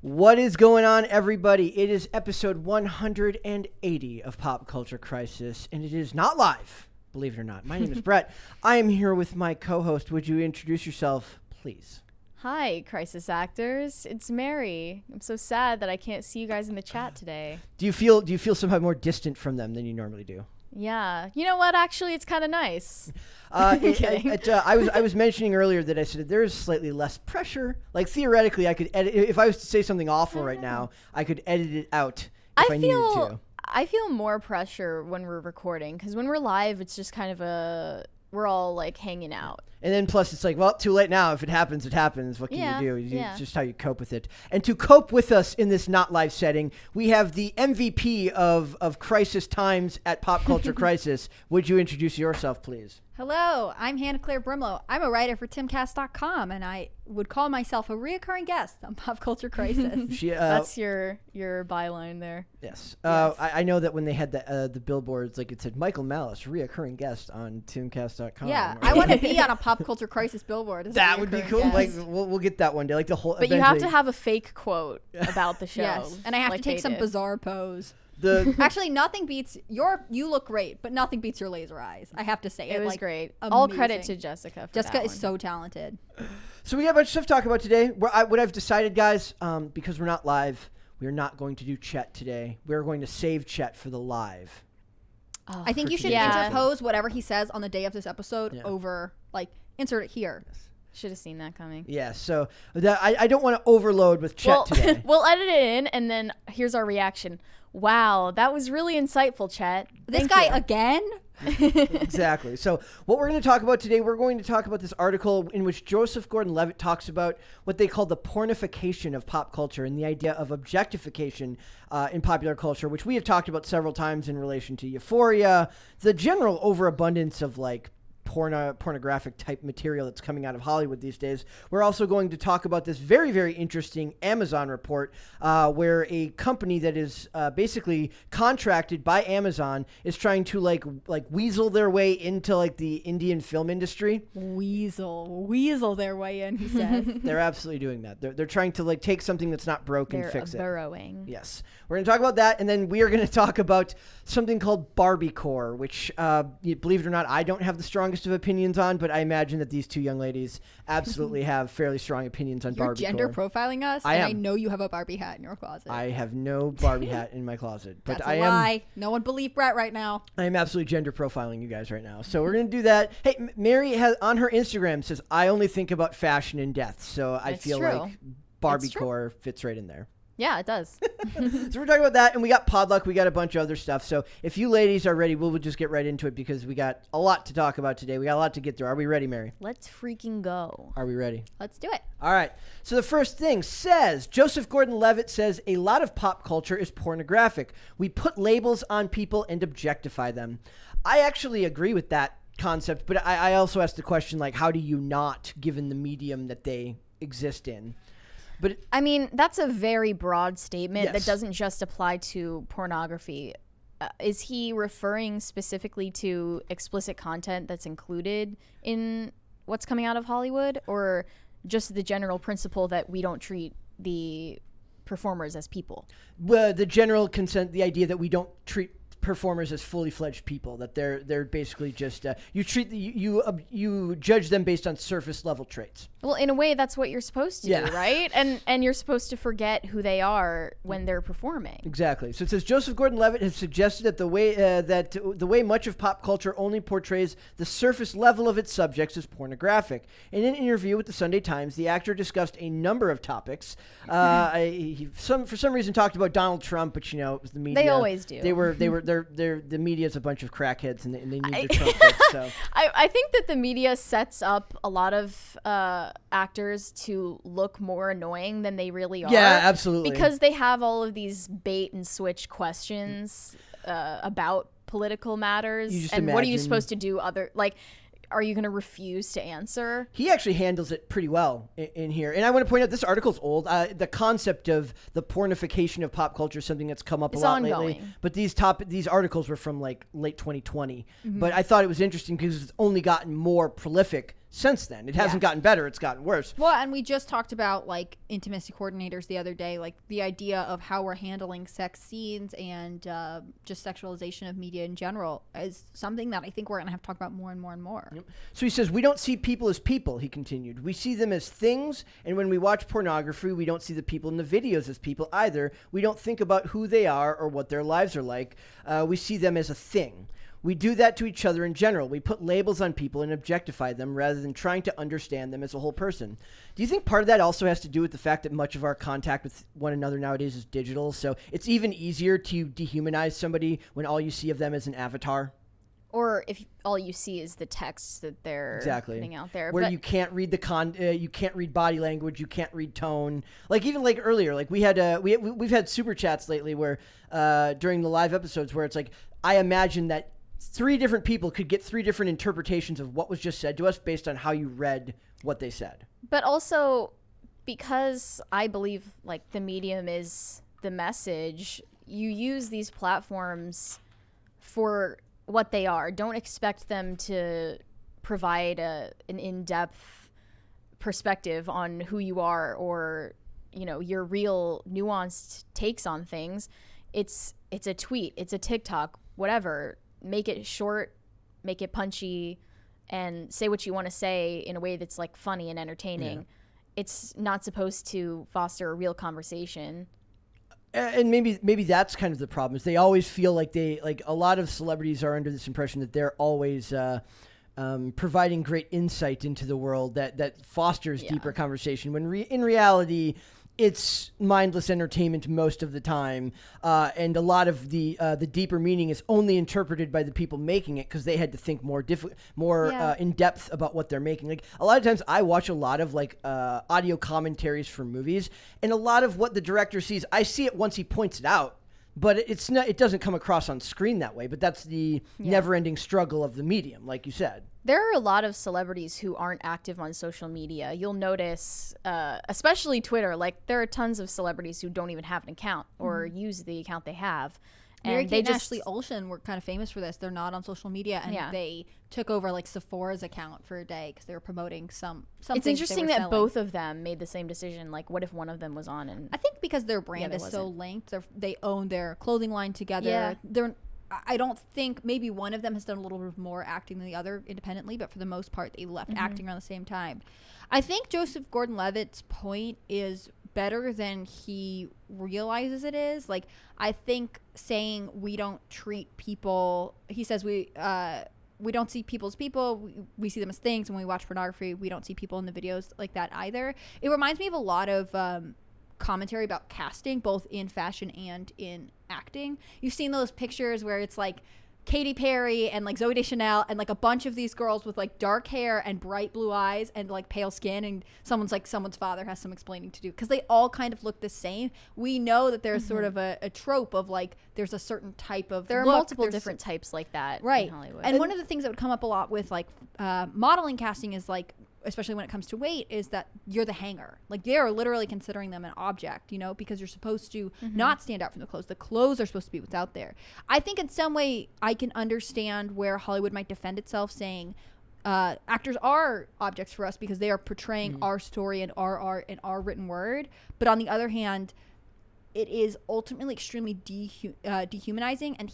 What is going on, everybody? It is episode 180 of Pop Culture Crisis, and it is not live, believe it or not. My name is Brett. I am here with my co-host. Would you introduce yourself, please? Hi, Crisis Actors. It's Mary. I'm so sad that I can't see you guys in the chat today. Do you feel somehow more distant from them than you normally do? Yeah. You know what? Actually, it's kind of nice. I was mentioning earlier that I said there is slightly less pressure. Like, theoretically, I could edit. If I was to say something awful right now, I could edit it out if I needed to. I feel more pressure when we're recording, because when we're live, it's just kind of we're all like hanging out. And then plus it's like, well, too late now. If it happens, it happens. What can you do? It's just how you cope with it. And to cope with us in this not live setting, we have the MVP of Crisis Times at Pop Culture Crisis. Would you introduce yourself, please? Hello, I'm Hannah Claire Brimlow. I'm a writer for timcast.com, and I would call myself a reoccurring guest on Pop Culture Crisis. That's your byline there. Yes. I know that when they had the billboards, like it said, Michael Malice, reoccurring guest on timcast.com. Yeah, I want to be on a Pop Culture Crisis billboard. That would be cool. Guest. Like we'll get that one day. Like the whole. But you have to have a fake quote about the show. Yes, and I have to take some bizarre pose. Actually, nothing beats you look great, but nothing beats your laser eyes. I have to say it was like, great. Amazing. All credit to Jessica. Jessica is so talented. So we got a bunch of stuff to talk about today. What I've decided, guys, because we're not live, we're not going to do Chet today. We're going to save Chet for the live. Oh, I think you should interpose whatever he says on the day of this episode over, like, insert it here. Yes. Should have seen that coming. Yeah, so I don't want to overload with Chet today. We'll edit it in, and then here's our reaction. Wow, that was really insightful, Chet. This guy again? Exactly. So what we're going to talk about today, we're going to talk about this article in which Joseph Gordon-Levitt talks about what they call the pornification of pop culture and the idea of objectification in popular culture, which we have talked about several times in relation to Euphoria, the general overabundance of like pornographic type material that's coming out of Hollywood these days. We're also going to talk about this very, very interesting Amazon report where a company that is basically contracted by Amazon is trying to like weasel their way into like the Indian film industry. Weasel their way in, he says. They're absolutely doing that. They're trying to like take something that's not broken, fix it. They're burrowing. Yes. We're going to talk about that, and then we are going to talk about something called Barbiecore, which, believe it or not, I don't have the strongest of opinions on, but I imagine that these two young ladies absolutely have fairly strong opinions on Barbiecore. You're gender profiling us, I know you have a Barbie hat in your closet. I have no Barbie hat in my closet. But That's a lie. No one believe Brett right now. I am absolutely gender profiling you guys right now. So we're going to do that. Hey, Mary has on her Instagram says, I only think about fashion and death. So I feel like Barbiecore fits right in there. Yeah, it does. So we're talking about that, and we got Podluck. We got a bunch of other stuff. So if you ladies are ready, we'll just get right into it because we got a lot to talk about today. We got a lot to get through. Are we ready, Mary? Let's freaking go. Are we ready? Let's do it. All right. So the first thing says, Joseph Gordon-Levitt says, a lot of pop culture is pornographic. We put labels on people and objectify them. I actually agree with that concept, but I also ask the question, like, how do you not, given the medium that they exist in? But I mean, that's a very broad statement that Yes. doesn't just apply to pornography. Is he referring specifically to explicit content that's included in what's coming out of Hollywood, or just the general principle that we don't treat the performers as people? the general consent, the idea that we don't treat performers as fully fledged people, that they're basically just you judge them based on surface level traits. Well, in a way, that's what you're supposed to do, right? And you're supposed to forget who they are when they're performing. Exactly. So it says Joseph Gordon-Levitt has suggested that the way much of pop culture only portrays the surface level of its subjects is pornographic. In an interview with the Sunday Times, the actor discussed a number of topics. He for some reason talked about Donald Trump, but it was the media. They always do. The media is a bunch of crackheads, and they need their Trump fix, so. I think that the media sets up a lot of actors to look more annoying than they really are. Yeah, absolutely. Because they have all of these bait and switch questions about political matters. What are you supposed to do are you going to refuse to answer? He actually handles it pretty well in here. And I want to point out, this article's old. The concept of the pornification of pop culture is something that's come up a lot lately. But these articles were from like late 2020. Mm-hmm. But I thought it was interesting because it's only gotten more prolific since then. It hasn't gotten better. It's gotten worse. Well, and we just talked about like intimacy coordinators the other day, like the idea of how we're handling sex scenes and just sexualization of media in general is something that I think we're going to have to talk about more and more and more. Yep. So he says, we don't see people as people, he continued. We see them as things, and when we watch pornography, we don't see the people in the videos as people either. We don't think about who they are or what their lives are like. We see them as a thing. We do that to each other in general. We put labels on people and objectify them rather than trying to understand them as a whole person. Do you think part of that also has to do with the fact that much of our contact with one another nowadays is digital? So it's even easier to dehumanize somebody when all you see of them is an avatar? Or if all you see is the text that they're putting out there. Where you can't read you can't read body language, you can't read tone. Like even like earlier, like we had we've had super chats lately where during the live episodes where it's like I imagine that 3 different people could get 3 different interpretations of what was just said to us based on how you read what they said. But also, because I believe like the medium is the message, you use these platforms for what they are. Don't expect them to provide an in-depth perspective on who you are or, you know, your real nuanced takes on things. It's a tweet, it's a TikTok, whatever. Make it short, make it punchy, and say what you want to say in a way that's like funny and entertaining. Yeah. It's not supposed to foster a real conversation. And maybe that's kind of the problem is they always feel like a lot of celebrities are under this impression that they're always providing great insight into the world that fosters deeper conversation when in reality it's mindless entertainment most of the time, and a lot of the deeper meaning is only interpreted by the people making it because they had to think more in depth about what they're making. Like a lot of times, I watch a lot of like audio commentaries for movies, and a lot of what the director sees, I see it once he points it out. But it's not. It doesn't come across on screen that way. But that's the never-ending struggle of the medium, like you said. There are a lot of celebrities who aren't active on social media. You'll notice, especially Twitter, like there are tons of celebrities who don't even have an account or use the account they have. Mary Kate and Ashley Olsen were kind of famous for this. They're not on social media, and they took over like Sephora's account for a day because they were promoting something. It's interesting that both of them made the same decision. Like, what if one of them was on? And I think because their brand is so linked, they own their clothing line together. Yeah. I don't think maybe one of them has done a little bit more acting than the other independently, but for the most part, they left acting around the same time. I think Joseph Gordon-Levitt's point is better than he realizes it is. Like, I think saying we don't treat people, he says we don't see people as people, we see them as things. When we watch pornography, we don't see people in the videos like that either. It reminds me of a lot of commentary about casting, both in fashion and in acting. You've seen those pictures where it's like Katy Perry and like Zooey Deschanel and like a bunch of these girls with like dark hair and bright blue eyes and like pale skin, and someone's father has some explaining to do because they all kind of look the same. We know that there's sort of a trope of like there's a certain type of there are multiple different types like that in Hollywood. And one of the things that would come up a lot with like modeling casting is like, especially when it comes to weight, is that you're the hanger. Like they are literally considering them an object, you know, because you're supposed to not stand out from the clothes. The clothes are supposed to be what's out there. I think in some way I can understand where Hollywood might defend itself saying actors are objects for us because they are portraying our story and our art and our written word. But on the other hand, it is ultimately extremely dehumanizing, and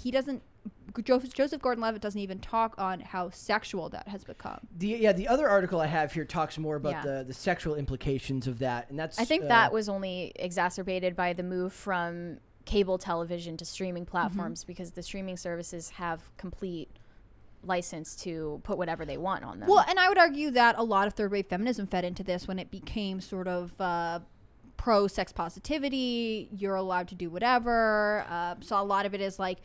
Joseph Gordon-Levitt doesn't even talk on how sexual that has become. The other article I have here talks more about the sexual implications of that, and that's. I think that was only exacerbated by the move from cable television to streaming platforms because the streaming services have complete license to put whatever they want on them. Well, and I would argue that a lot of third-wave feminism fed into this when it became sort of pro-sex positivity. You're allowed to do whatever. So a lot of it is like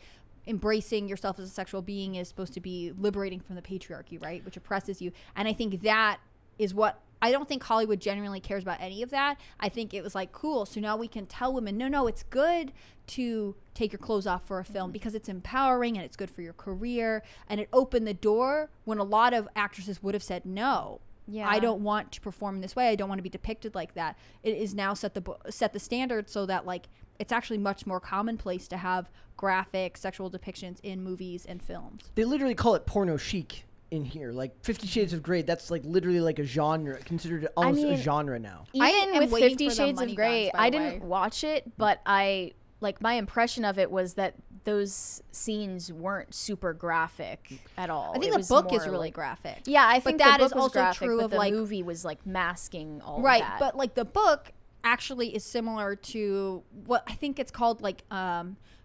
embracing yourself as a sexual being is supposed to be liberating from the patriarchy, right? Which oppresses you. And I think that is what, I don't think Hollywood genuinely cares about any of that. I think it was like, cool, so now we can tell women, no, it's good to take your clothes off for a film because it's empowering and it's good for your career. And it opened the door when a lot of actresses would have said, no, I don't want to perform in this way. I don't want to be depicted like that. It is now set the standard so that like it's actually much more commonplace to have graphic sexual depictions in movies and films. They literally call it porno chic in here. Like 50 Shades of Grey, that's like literally like a genre, considered almost a genre now. Even with waiting 50 for the Shades money of Grey, guns, by I the didn't way. watch it, but my impression of it was that those scenes weren't super graphic at all. I think It the was book is more really like, graphic. yeah, I think that the is book was also graphic, true but of, the like, movie was like masking all Right, of that. but like the book actually is similar to what I think it's called, like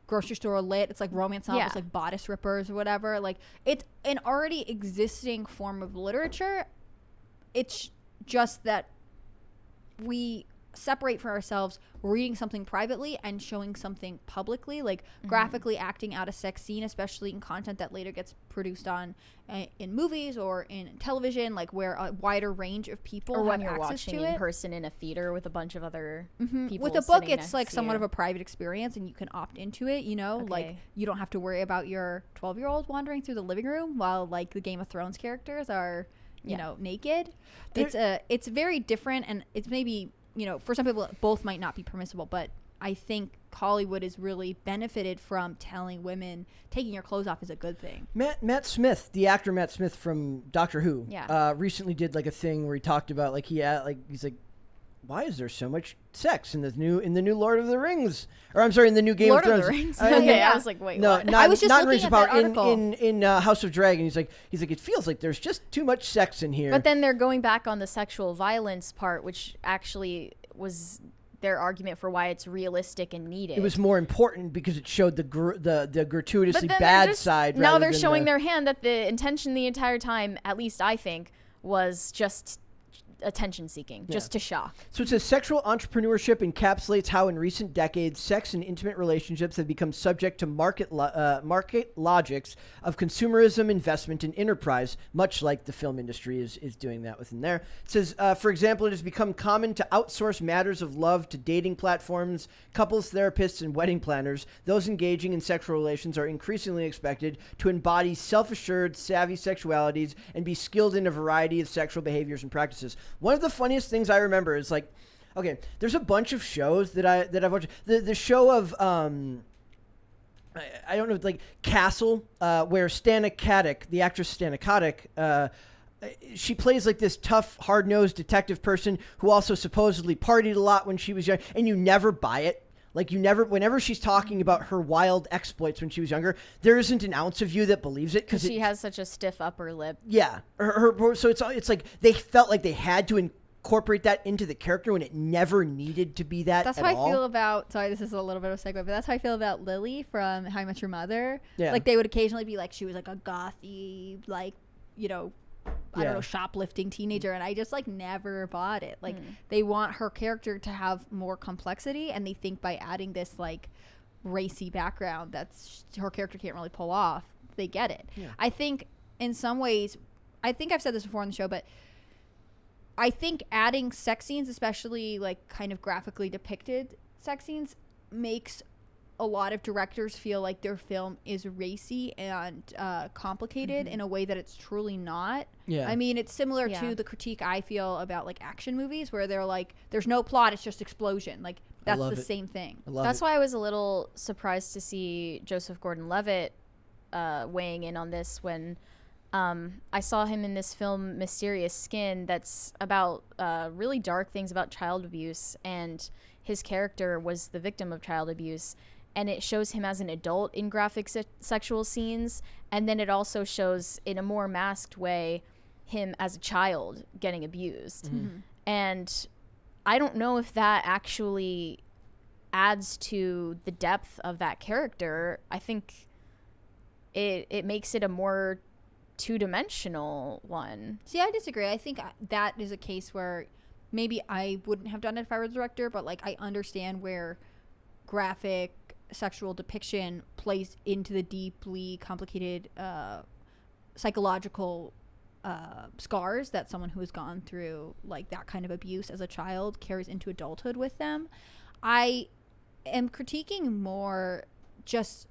grocery store lit. It's like romance novels, Yeah. like Bodice Rippers or whatever. Like it's an already existing form of literature. It's just that we separate for ourselves reading something privately and showing something publicly, like graphically acting out a sex scene, especially in content that later gets produced on in movies or in television, like where a wider range of people or when have you're access watching to in it. person in a theater with a bunch of other people. With a book, sitting it's next like to somewhat you. of a private experience, and you can opt into it. Like Okay. you don't have to worry about your 12-year-old wandering through the living room while like the Game of Thrones characters are, you know, naked. It's very different, and it's maybe, you know, for some people both might not be permissible, but I think Hollywood has really benefited from telling women taking your clothes off is a good thing. Matt Smith, the actor Matt Smith from Doctor Who, Yeah. recently did like a thing where he talked about like he's like, why is there so much sex in the new Lord of the Rings? Or I'm sorry, in the new Game Lord of of Thrones. the Rings. In Okay, the- I was like, wait, no, what? not, I was just not in looking Rings at of Power, that article. in House of Dragon. He's like, it feels like there's just too much sex in here. But then they're going back on the sexual violence part, which actually was their argument for why it's realistic and needed. it was more important because it showed the gratuitously then bad they're just, side. now rather they're than showing the, their hand that the intention the entire time, at least I think, was just attention seeking, just to shock. So it says sexual entrepreneurship encapsulates how in recent decades sex and intimate relationships have become subject to market logics of consumerism, investment, and enterprise, much like the film industry is doing that within there. It says, for example, it has become common to outsource matters of love to dating platforms, couples therapists, and wedding planners. Those engaging in sexual relations are increasingly expected to embody self-assured, savvy sexualities and be skilled in a variety of sexual behaviors and practices. One of the funniest things I remember is like, okay, there's a bunch of shows that I've watched. The show of I don't know, like Castle, where Stana Katic, the actress Stana Katic, she plays like this tough, hard-nosed detective person who also supposedly partied a lot when she was young, and you never buy it. Like whenever she's talking about her wild exploits when she was younger, there isn't an ounce of you that believes it Because she has such a stiff upper lip. Yeah, so it's like they felt like they had to incorporate that into the character when it never needed to be that. That's at how all. I feel about. Sorry, this is a little bit of a segue, but that's how I feel about Lily from How I Met Your Mother. Yeah. Like they would occasionally be like, she was like a gothy, like, you know, I don't Yeah. know, shoplifting teenager, and I just like never bought it. Like they want her character to have more complexity, and they think by adding this like racy background that's her character can't really pull off, they get it. Yeah. I think in some ways, I think I've said this before on the show, but I think adding sex scenes, especially like kind of graphically depicted sex scenes, makes a lot of directors feel like their film is racy and complicated in a way that it's truly not. Yeah. I mean, it's similar Yeah. to the critique I feel about like action movies where they're like, there's no plot, it's just explosion. Like that's love the it. same thing. I love That's it. why I was a little surprised to see Joseph Gordon-Levitt weighing in on this when I saw him in this film Mysterious Skin that's about really dark things about child abuse, and his character was the victim of child abuse, and it shows him as an adult in graphic sexual scenes, and then it also shows in a more masked way him as a child getting abused. And I don't know if that actually adds to the depth of that character. I think it makes it a more two-dimensional one. See, I disagree. I think that is a case where maybe I wouldn't have done it if I were the director, but like I understand where graphic sexual depiction plays into the deeply complicated psychological scars that someone who has gone through like that kind of abuse as a child carries into adulthood with them. I am critiquing more just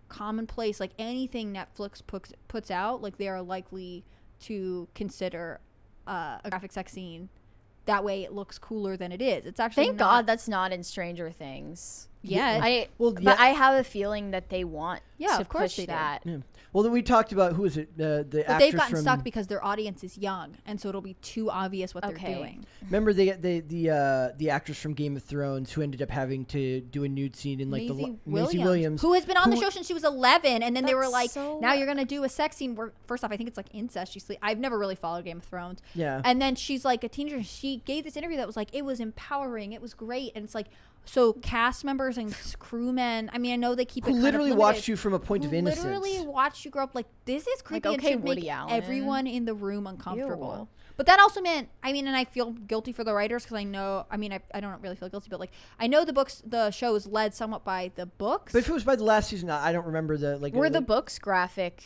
commonplace, like anything Netflix puts out, like they are likely to consider a graphic sex scene. That way it looks cooler than it is. It's actually Thank God that's not in Stranger Things. Yeah. But I have a feeling that they want to of course push they do. that. Yeah. Well, then we talked about who is it? The But actress they've gotten from, stuck because their audience is young, and so it'll be too obvious what they're doing. Remember the actress from Game of Thrones who ended up having to do a nude scene in like Maisie Williams, who has been on the show since she was 11, and then they were like, so now you're gonna do a sex scene where first off I think it's like incest. I've never really followed Game of Thrones. Yeah. And then she's like a teenager. She gave this interview that was like, it was empowering, it was great, and it's like. So cast members and crewmen, I mean, I know they keep it kind literally of watched you from a point of innocence. Literally watched you grow up. Like, this is creepy and okay, should make Woody Allen. everyone in the room uncomfortable. Ew. But that also meant, I mean, and I feel guilty for the writers because I know, I mean, I don't really feel guilty, but like, I know the show is led somewhat by the books. But if it was by the last season, I don't remember Were the books graphic?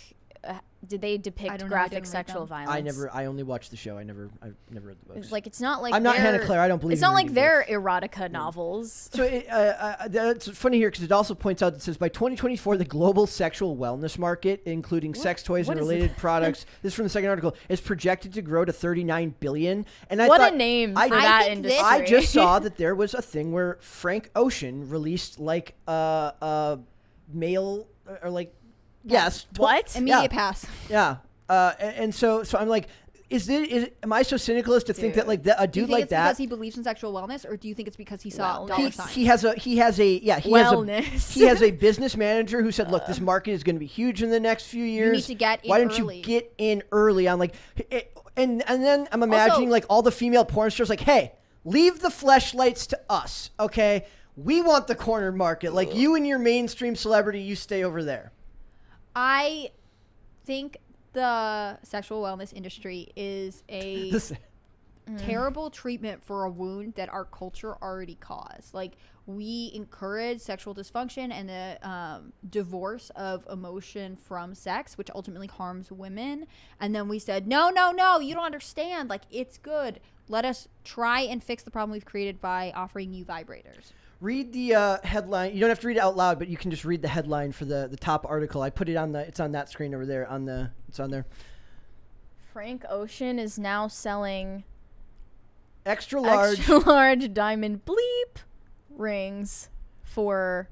Did they depict graphic sexual I violence? I only watched the show. I never read the books. It's like, it's not like I'm not Hannah Claire. I don't believe it's not like reading their books. erotica novels. So that's funny here because it also points out that it says by 2024 the global sexual wellness market, including sex toys and related products, this is from the second article, is projected to grow to $39 billion. And I what thought, a name for that industry! I just saw that there was a thing where Frank Ocean released like a male or like. Yes. What? Immediate pass. Yeah. And so I'm like, am I so cynical as to think that like a dude like that? Because he believes in sexual wellness, or do you think it's because he saw dollar signs? He has a wellness. He has a business manager who said, look, this market is going to be huge in the next few years. You need to get in Why don't early. you get in early on like and then I'm imagining like all the female porn stars like, hey, leave the fleshlights to us, okay? We want the corner market. Like you and your mainstream celebrity, you stay over there. I think the sexual wellness industry is a terrible treatment for a wound that our culture already caused. Like, we encourage sexual dysfunction and the divorce of emotion from sex, which ultimately harms women. And then we said, no, you don't understand. Like, it's good. Let us try and fix the problem we've created by offering you vibrators. Read the headline. You don't have to read it out loud, but you can just read the headline for the top article. I put it on it's on that screen over there. It's on there. Frank Ocean is now selling extra large diamond bleep rings for,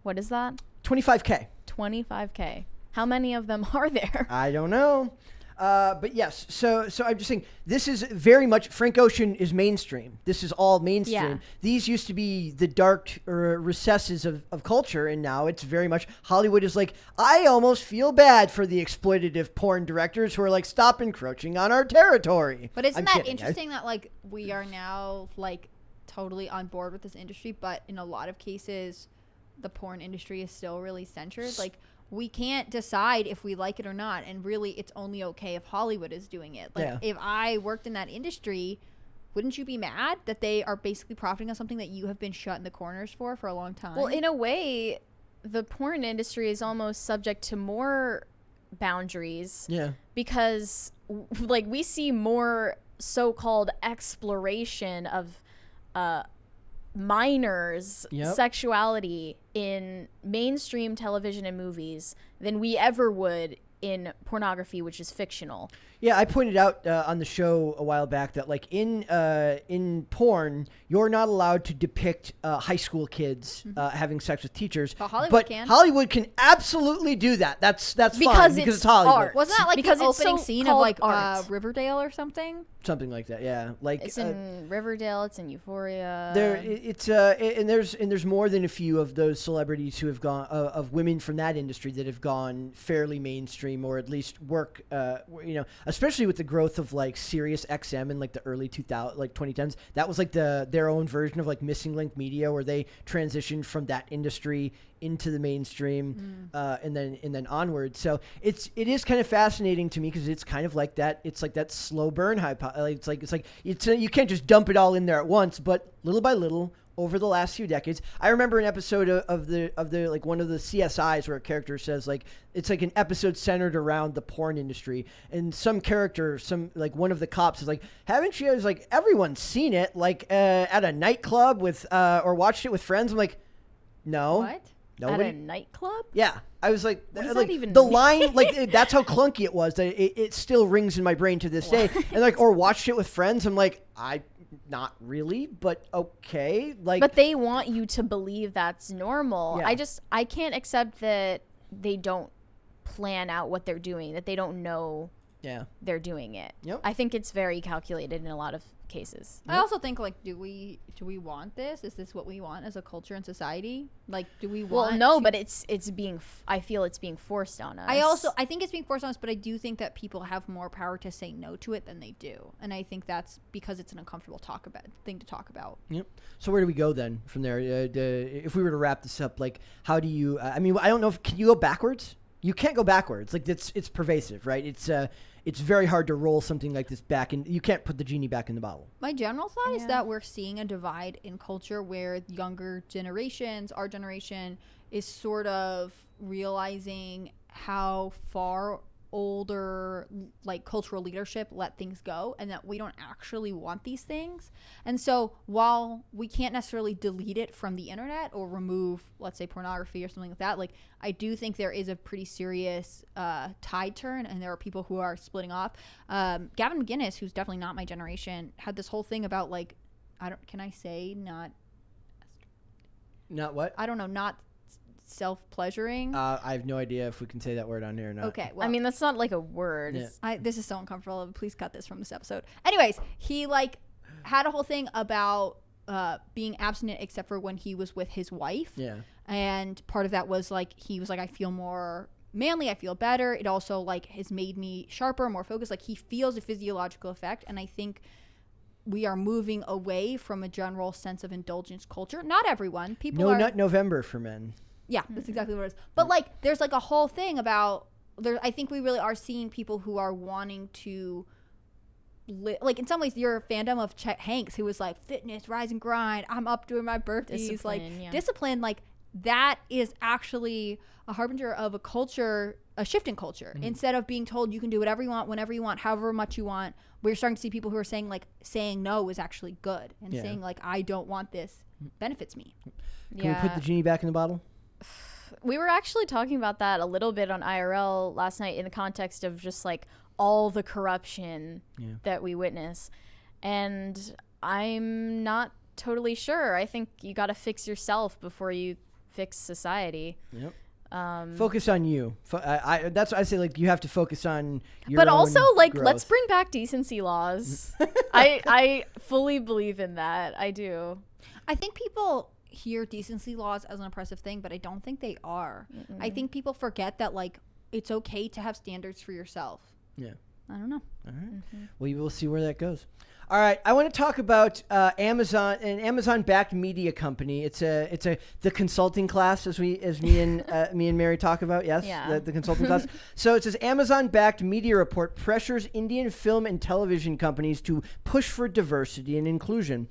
what is that? $25K. $25K. How many of them are there? I don't know. But yes, so I'm just saying this is very much Frank Ocean is mainstream. This is all mainstream. Yeah. These used to be the dark recesses of culture, and now it's very much Hollywood is like, I almost feel bad for the exploitative porn directors who are like, stop encroaching on our territory. But isn't that interesting that like we are now like totally on board with this industry, but in a lot of cases the porn industry is still really censored? Like, we can't decide if we like it or not, and really it's only okay if Hollywood is doing it. Like, if I worked in that industry, wouldn't you be mad that they are basically profiting on something that you have been shut in the corners for a long time? Well, in a way, the porn industry is almost subject to more boundaries. Yeah. Because like we see more so-called exploration of minors' sexuality in mainstream television and movies than we ever would in pornography, which is fictional. Yeah, I pointed out on the show a while back that like in porn, you're not allowed to depict high school kids having sex with teachers. But Hollywood can. Hollywood can absolutely do that. That's because fine because it's Hollywood. Art. Wasn't that like because the opening scene of like Riverdale or something? Something like that, yeah. Like it's in Riverdale, it's in Euphoria. And there's more than a few of those celebrities who have gone of women from that industry that have gone fairly mainstream or at least work. Especially with the growth of like Sirius XM in like the early 2010s. That was like their own version of like Missing Link Media, where they transitioned from that industry into the mainstream and then onward. So it is kind of fascinating to me because it's kind of like that. It's like that slow burn hypothesis. It's you can't just dump it all in there at once, but little by little over the last few decades. I remember an episode of the like one of the CSIs where a character says like it's like an episode centered around the porn industry, and some character, like one of the cops is like, haven't you? I was like, everyone's seen it like at a nightclub with or watched it with friends. I'm like, no. What? Nobody? At a nightclub? Yeah. I was like, what does that even the mean? line, like that's how clunky it was. That it still rings in my brain to this day. And like, or watched it with friends. I'm like, not really, but okay. Like, but they want you to believe that's normal. Yeah. I can't accept that they don't plan out what they're doing, that they don't know they're doing it. Yep. I think it's very calculated in a lot of cases. I also think, like, do we want this? Is this what we want as a culture and society? Like, do we want? Well, no, but it's being. I feel it's being forced on us. I think it's being forced on us, but I do think that people have more power to say no to it than they do, and I think that's because it's an uncomfortable thing to talk about. Yep. So where do we go then from there? If we were to wrap this up, like, how do you? I mean, I don't know. Can you go backwards? You can't go backwards. Like, it's pervasive, right? It's very hard to roll something like this back, and you can't put the genie back in the bottle. My general thought is that we're seeing a divide in culture where younger generations, our generation, is sort of realizing how far older, like, cultural leadership let things go, and that we don't actually want these things. And so while we can't necessarily delete it from the internet or remove, let's say, pornography or something like that, like, I do think there is a pretty serious tide turn, and there are people who are splitting off. Gavin McGinnis, who's definitely not my generation, had this whole thing about, like, not what? I don't know, not self-pleasuring. I have no idea if we can say that word on here or not. Okay, well, I mean, that's not like a word. Yeah. This is so uncomfortable. Please cut this from this episode. Anyways, he, like, had a whole thing about being abstinent except for when he was with his wife. Yeah. And part of that was, like, he was like, I feel more manly, I feel better. It also, like, has made me sharper, more focused. Like, he feels a physiological effect, and I think we are moving away from a general sense of indulgence culture. Not everyone. No Nut November for men. Yeah, that's exactly what it is. But, like, there's, like, a whole thing about I think we really are seeing people who are wanting to like, in some ways, your fandom of Chet Hanks, who was like, fitness, rise and grind, I'm up doing my birthdays, discipline, like, that is actually a harbinger of a shift in culture. Mm-hmm. Instead of being told you can do whatever you want, whenever you want, however much you want, we're starting to see people who are saying, like, saying no is actually good, and saying, like, I don't want this benefits me. Can we put the genie back in the bottle? We were actually talking about that a little bit on IRL last night in the context of just, like, all the corruption that we witness. And I'm not totally sure. I think you got to fix yourself before you fix society. Yep. Focus on you. That's what I say. Like, you have to focus on your But own also, like, growth. let's bring back decency laws. I fully believe in that. I do. I think people hear decency laws as an oppressive thing, but I don't think they are. Mm-mm. I think people forget that, like, it's okay to have standards for yourself. Yeah. I don't know. All right. Mm-hmm. Well, you will see where that goes. All right, I want to talk about Amazon, an Amazon-backed media company. It's the consulting class, as me and Mary talk about. Yes, yeah. the consulting class. So it says Amazon-backed media report pressures Indian film and television companies to push for diversity and inclusion.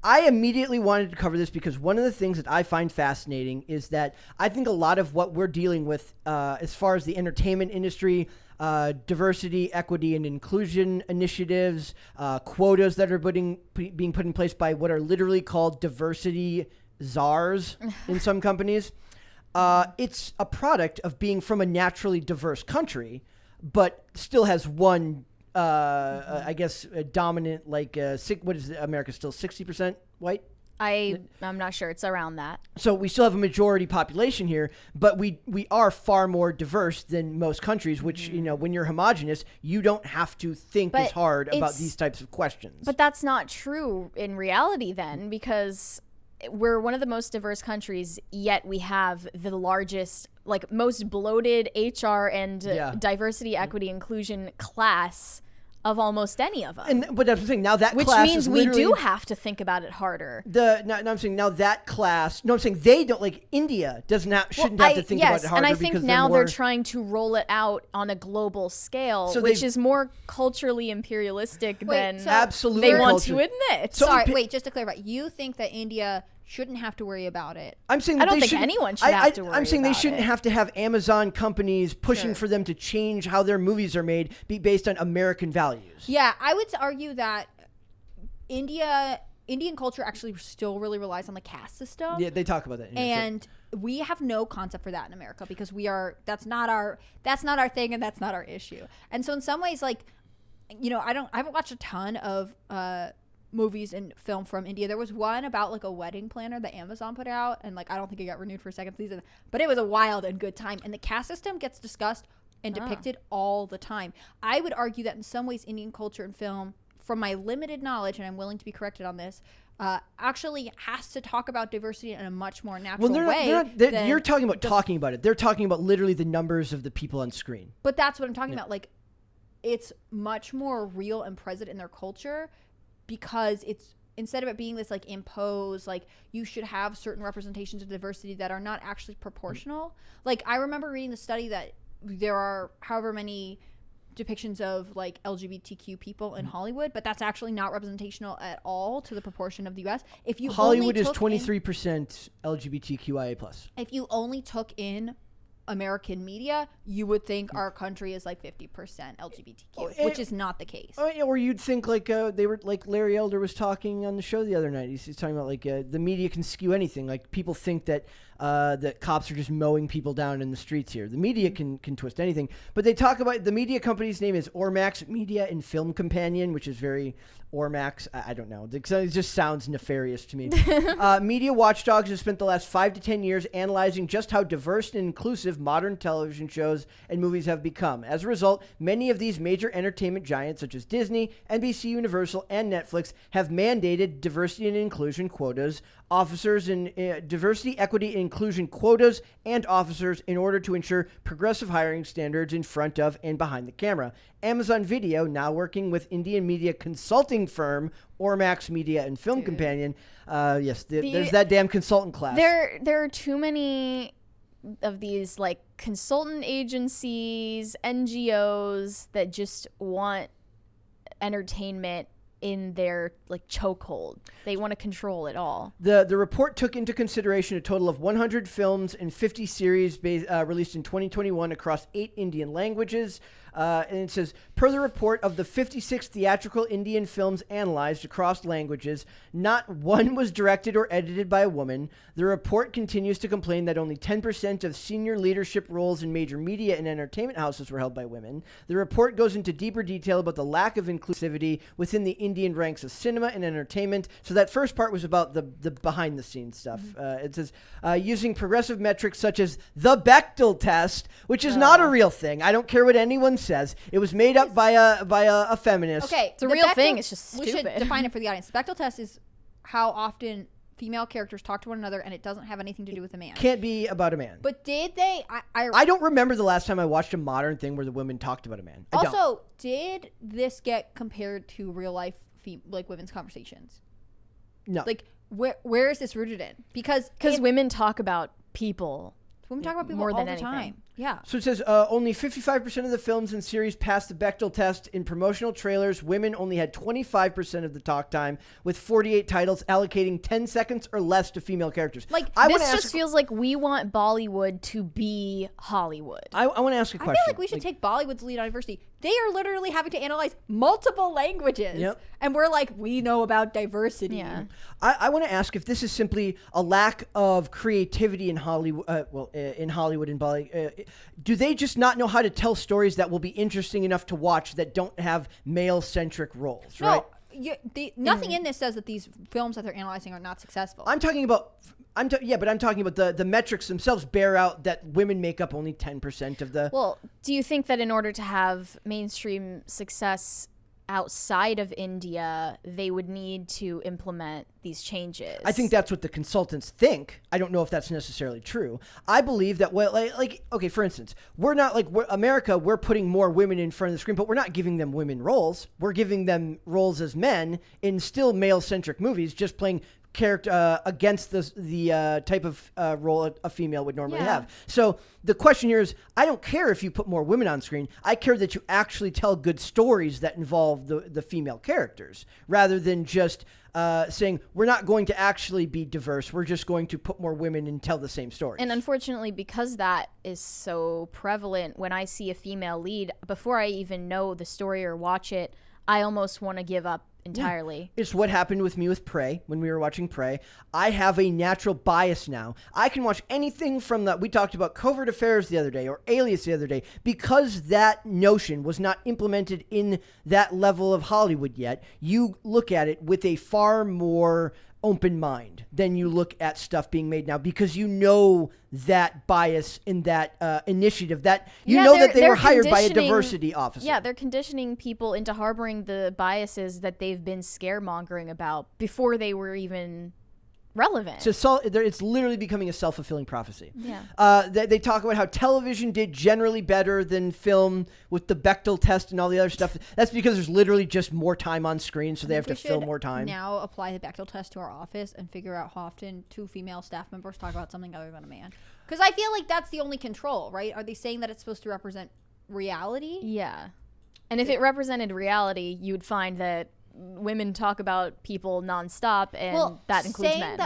I immediately wanted to cover this because one of the things that I find fascinating is that I think a lot of what we're dealing with as far as the entertainment industry, diversity, equity, and inclusion initiatives, quotas that are being put in place by what are literally called diversity czars in some companies. It's a product of being from a naturally diverse country, but still has one, I guess, a dominant, like, what is America still 60% white? I'm not sure. It's around that. So we still have a majority population here, but we are far more diverse than most countries, which, you know, when you're homogenous, you don't have to think as hard about these types of questions. But that's not true in reality then, because we're one of the most diverse countries, yet we have the largest, like, most bloated HR and diversity, equity, inclusion class of almost any of them. But I'm saying now that which class means is we do have to think about it harder. I'm saying now that class. No, I'm saying they don't, like, India shouldn't have to think about it harder. And I think now they're trying to roll it out on a global scale, which is more culturally imperialistic than absolutely they want to admit. Wait, just to clarify, you think that India shouldn't have to worry about it? I'm saying I don't think anyone should have to worry about it. I'm saying they shouldn't have to have Amazon companies pushing for them to change how their movies are made, be based on American values. Yeah, I would argue that Indian culture actually still really relies on the caste system. Yeah, they talk about that. And we have no concept for that in America because that's not our thing, and that's not our issue. And so in some ways, like, you know, I haven't watched a ton of movies and film from India. There was one about like a wedding planner that Amazon put out, and like I don't think it got renewed for a second season, but it was a wild and good time. And the caste system gets discussed and depicted all the time. I would argue that in some ways Indian culture and film, from my limited knowledge, and I'm willing to be corrected on this, actually has to talk about diversity in a much more natural way. You're talking about talking about it. They're talking about literally the numbers of the people on screen. But that's what I'm talking about. Like, it's much more real and present in their culture, because it's, instead of it being this like imposed, like you should have certain representations of diversity that are not actually proportional. Like, I remember reading the study that there are however many depictions of like LGBTQ people in Hollywood, but that's actually not representational at all to the proportion of the US. If you Hollywood is 23% LGBTQIA+. If you only took in American media, you would think our country is like 50% LGBTQ, which is not the case. Or you'd think like they were like Larry Elder was talking on the show the other night. He's talking about like the media can skew anything. Like people think that that cops are just mowing people down in the streets here. The media can twist anything. But they talk about the media company's name is Ormax Media and Film Companion, which is very Ormax. I don't know. It just sounds nefarious to me. Media watchdogs have spent the last 5 to 10 years analyzing just how diverse and inclusive modern television shows and movies have become. As a result, many of these major entertainment giants such as Disney, NBC Universal, and Netflix have mandated diversity and inclusion quotas, officers and diversity, equity, and inclusion quotas and officers in order to ensure progressive hiring standards in front of and behind the camera. Amazon Video, now working with Indian media consulting firm Ormax Media and Film Companion. There's that damn consultant class. There are too many of these like consultant agencies, NGOs that just want entertainment in their like chokehold. They want to control it all. The report took into consideration a total of 100 films and 50 series released in 2021 across 8 Indian languages. And it says, per the report, of the 56 theatrical Indian films analyzed across languages, not one was directed or edited by a woman. The report continues to complain that only 10% of senior leadership roles in major media and entertainment houses were held by women. The report goes into deeper detail about the lack of inclusivity within the Indian ranks of cinema and entertainment. So that first part was about the behind-the-scenes stuff. It says, using progressive metrics such as the Bactel Test, which is not a real thing. I don't care what anyone says. It was made up by a feminist. Okay, it's a real thing. It's just stupid. We should define it for the audience. The Bactel Test is how often female characters talk to one another, and it doesn't have anything to do with a man. Can't be about a man. But did they? I don't remember the last time I watched a modern thing where the women talked about a man. Did this get compared to real life like women's conversations? No. Like where is this rooted in? Because women talk about people. Women talk about people more all than the anything. time. Yeah. So it says only 55% of the films and series passed the Bactel test. In promotional trailers, women only had 25% of the talk time, with 48 titles allocating 10 seconds or less to female characters. Like, this just feels like we want Bollywood to be Hollywood. I want to ask a question. I feel like we should take Bollywood's lead on diversity. They are literally having to analyze multiple languages. Yep. And we're like, we know about diversity. Yeah. I want to ask if this is simply a lack of creativity in Hollywood. In Hollywood and Bollywood, do they just not know how to tell stories that will be interesting enough to watch that don't have male-centric roles? Right? No, nothing in this says that these films that they're analyzing are not successful. I'm talking about. I'm talking about the metrics themselves bear out that women make up only 10% of the. Well, do you think that in order to have mainstream success outside of India, they would need to implement these changes? I think that's what the consultants think. I don't know if that's necessarily true. I believe that, okay, for instance, we're not America, we're putting more women in front of the screen, but we're not giving them women roles. We're giving them roles as men in still male-centric movies, just playing character against the type of role a female would normally have. So the question here is, I don't care if you put more women on screen. I care that you actually tell good stories that involve the female characters, rather than just saying we're not going to actually be diverse. We're just going to put more women and tell the same stories. And unfortunately, because that is so prevalent, when I see a female lead, before I even know the story or watch it, I almost want to give up entirely. It's what happened with me with Prey when we were watching Prey. I have a natural bias now. I can watch anything from we talked about Covert Affairs the other day or Alias the other day, because that notion was not implemented in that level of Hollywood yet. You look at it with a far more open mind than you look at stuff being made now, because you know that bias in that initiative, that that they were hired by a diversity officer. Yeah, they're conditioning people into harboring the biases that they've been scaremongering about before they were even relevant. So it's literally becoming a self-fulfilling prophecy. Yeah. They talk about how television did generally better than film with the Bactel Test and all the other stuff. That's because there's literally just more time on screen, so they have to fill more time. Now apply the Bactel Test to our office and figure out how often 2 female staff members talk about something other than a man. Because I feel like that's the only control, right? Are they saying that it's supposed to represent reality? Yeah. And if it represented reality, you would find that women talk about people nonstop, and that includes men.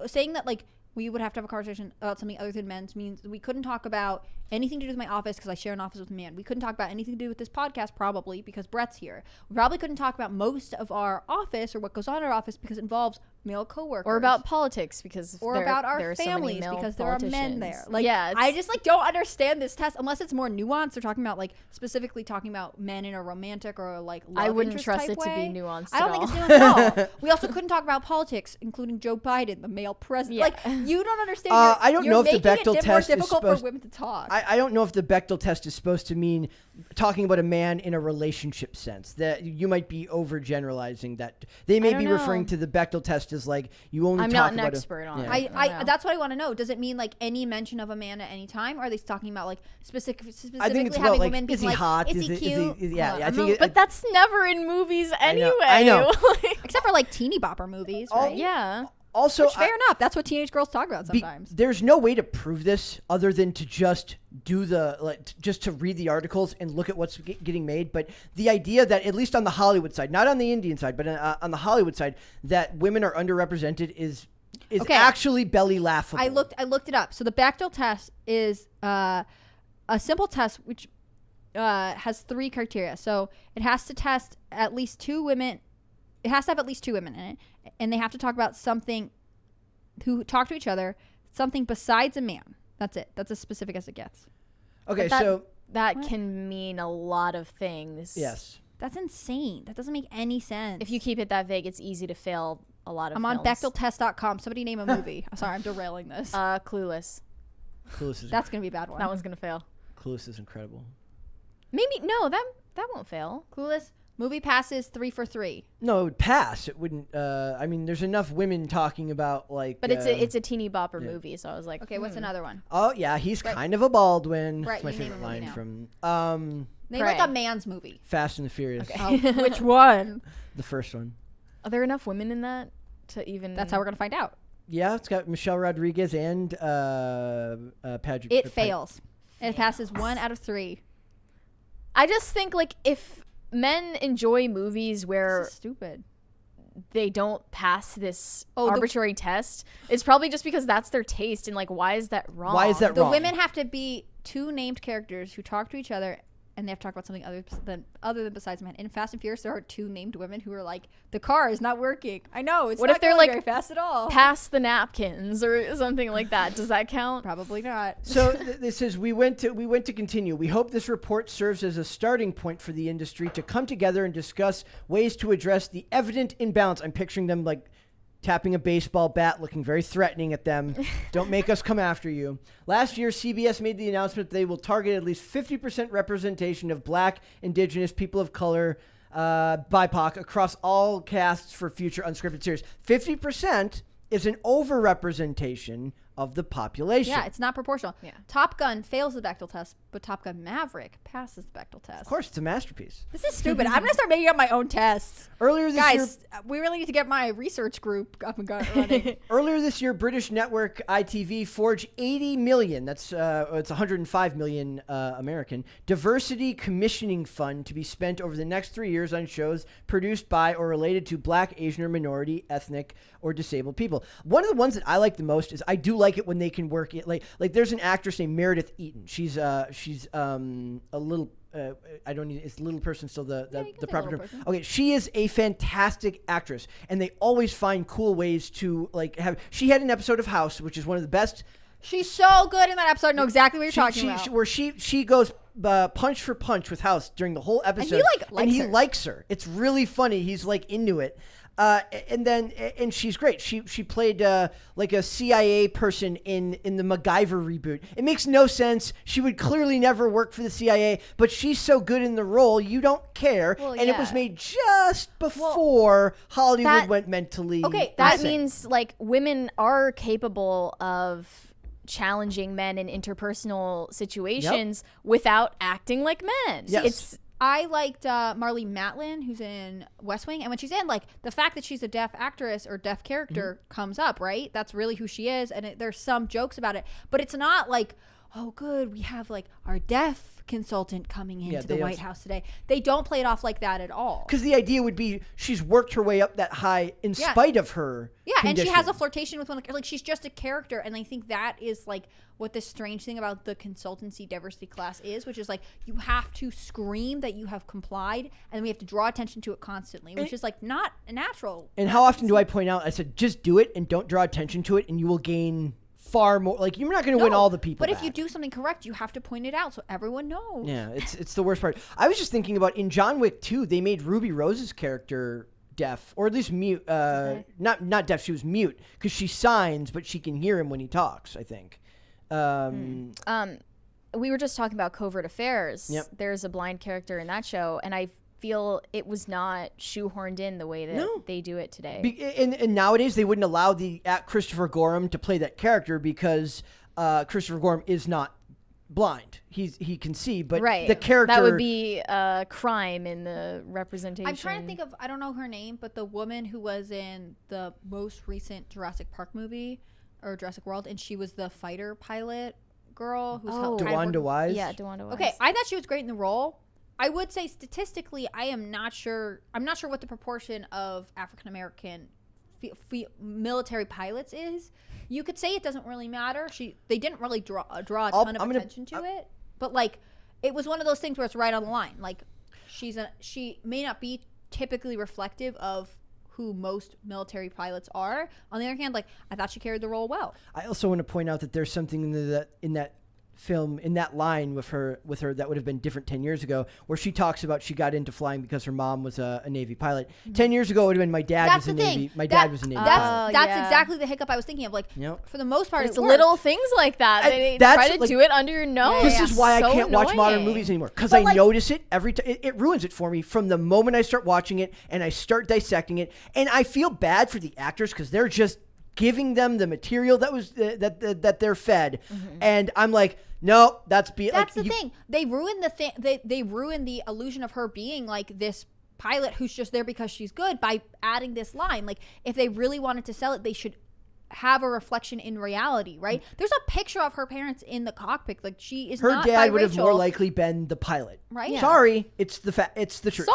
Saying that we would have to have a conversation about something other than men's means we couldn't talk about anything to do with my office because I share an office with a man. We couldn't talk about anything to do with this podcast probably because Brett's here. We probably couldn't talk about most of our office or what goes on in our office because it involves male coworkers. Or about politics because about our families so because there are men there. I just don't understand this test unless it's more nuanced. They're talking about specifically talking about men in a romantic or love I wouldn't trust it way. To be nuanced. I don't think it's nuanced at all. We also couldn't talk about politics, including Joe Biden, the male president. Yeah. You don't understand. I don't know if the Bactel Test is difficult for women to talk. I don't know if the Bactel Test is supposed to mean talking about a man in a relationship sense. That you might be overgeneralizing that. They may be referring to the Bactel Test as you only. I'm talk not an about expert on it. I that's what I want to know. Does it mean any mention of a man at any time? Or are they talking about specifically I think it's having about women being is he hot? Is he cute? I think. But that's never in movies anyway. I know. Except for teeny bopper movies, right? Yeah. Also, which, fair enough. That's what teenage girls talk about sometimes. There's no way to prove this other than to just do just to read the articles and look at what's getting made. But the idea that, at least on the Hollywood side, not on the Indian side, but on the Hollywood side, that women are underrepresented is actually belly laughable. I looked it up. So the Bactel test is a simple test which has 3 criteria. So it has to test at least 2 women. It has to have at least 2 women in it, and they have to talk about something, who talk to each other, something besides a man. That's it. That's as specific as it gets. Okay, that can mean a lot of things. Yes. That's insane. That doesn't make any sense. If you keep it that vague, it's easy to fail a lot of films. On BactelTest.com. Somebody name a movie. I'm sorry, I'm derailing this. Clueless. That's going to be a bad one. That one's going to fail. Clueless is incredible. Maybe, no, that won't fail. Clueless. Movie passes 3 for 3. No, it would pass. It wouldn't. I mean, there's enough women talking about But it's a teeny bopper movie, so I was like, okay, what's another one? Oh yeah, he's kind of a Baldwin. Right, That's my favorite line from. Name a man's movie. Fast and the Furious. Okay. Which one? The first one. Are there enough women in that to even? That's how we're gonna find out. Yeah, it's got Michelle Rodriguez and Padgett. It fails. It passes 1 out of 3. I just think if men enjoy movies where this is stupid, they don't pass this arbitrary test, it's probably just because that's their taste, and why is that wrong? Why is that wrong? The women have to be 2 named characters who talk to each other, and they have to talk about something other than besides men. In Fast and Furious, there are 2 named women who are like, the car is not working. I know, it's what not if they're going very fast at all. Pass the napkins or something like that? Does that count? Probably not. So this says we went to continue. We hope this report serves as a starting point for the industry to come together and discuss ways to address the evident imbalance. I'm picturing them tapping a baseball bat, looking very threatening at them. Don't make us come after you. Last year, CBS made the announcement that they will target at least 50% representation of Black, Indigenous, people of color, BIPOC across all casts for future unscripted series. 50% is an overrepresentation of the population. Yeah, it's not proportional. Yeah. Top Gun fails the Bactel test, but Top Gun Maverick passes the Bactel test. Of course, it's a masterpiece. This is stupid. I'm going to start making up my own tests. Earlier this year, we really need to get my research group up and running. Earlier this year, British network ITV forged 80 million, it's 105 million American, diversity commissioning fund to be spent over the next 3 years on shows produced by or related to Black, Asian, or minority, ethnic, or disabled people. One of the ones that I like the most is I do like it when they can work it. Like there's an actress named Meredith Eaton. She's a little. I don't need. Is little person still the proper term? Okay, she is a fantastic actress, and they always find cool ways to like have. She had an episode of House, which is one of the best. She's so good in that episode. I know exactly what you're talking about. Where she goes punch for punch with House during the whole episode, and he likes her. It's really funny. He's like into it. And she's great. She played like a CIA person in the MacGyver reboot. It makes no sense. She would clearly never work for the CIA, but she's so good in the role, you don't care. Well, and it was made just before Hollywood went mentally. Okay, that means like women are capable of challenging men in interpersonal situations without acting like men. Yes. I liked Marlee Matlin, who's in West Wing, and when she's in, like, the fact that she's a deaf actress or deaf character comes up, right? That's really who she is, and there's some jokes about it, but it's not like, oh, good, we have like our deaf consultant coming into the White House today. They don't play it off like that at all. Because the idea would be she's worked her way up that high in spite of her condition. And she has a flirtation with one, like she's just a character, and I think that is like what the strange thing about the consultancy diversity class is, which is like you have to scream that you have complied, and we have to draw attention to it constantly, which is like not natural. And how often do I point out, I said, just do it and don't draw attention to it, and you will gain far more. Like, you're not going to win all the people but back. If you do something correct, you have to point it out so everyone knows. Yeah, it's the worst part. I was just thinking about in John Wick 2, they made Ruby Rose's character deaf, or at least mute. Not deaf, she was mute because she signs, but she can hear him when he talks, I think. We were just talking about Covert Affairs. Yep. There's a blind character in that show, and I feel it was not shoehorned in the way that they do it today. And nowadays they wouldn't allow Christopher Gorham to play that character because Christopher Gorham is not blind. He can see, but the character, that would be a crime in the representation. I'm trying to think of, I don't know her name, but the woman who was in the most recent Jurassic Park movie or Jurassic World, and she was the fighter pilot girl who's DeWanda Wise. Yeah, DeWanda Wise. Okay, I thought she was great in the role. I would say statistically, I'm not sure what the proportion of African American military pilots is. You could say it doesn't really matter. They didn't really draw a ton of attention to it, but like it was one of those things where it's right on the line. Like she may not be typically reflective of who most military pilots are. On the other hand, like I thought she carried the role well. I also want to point out that there's something in that film, in that line with her that would have been different 10 years ago, where she talks about she got into flying because her mom was a Navy pilot. 10 years ago it would have been my dad was a Navy pilot. That's exactly the hiccup I was thinking of. Like, for the most part, it's little things like that. They try to do it under your nose. This is why I can't watch modern movies anymore, because I notice it every time. It ruins it for me from the moment I start watching it and I start dissecting it, and I feel bad for the actors because they're just giving them the material that they're fed, and I'm like, no, that's the thing. They ruin the thing. They ruin the illusion of her being like this pilot who's just there because she's good by adding this line. Like, if they really wanted to sell it, they should have a reflection in reality, right? There's a picture of her parents in the cockpit. Like, she is not her dad would biracial. have more likely been the pilot, right? Yeah. Sorry, it's the truth.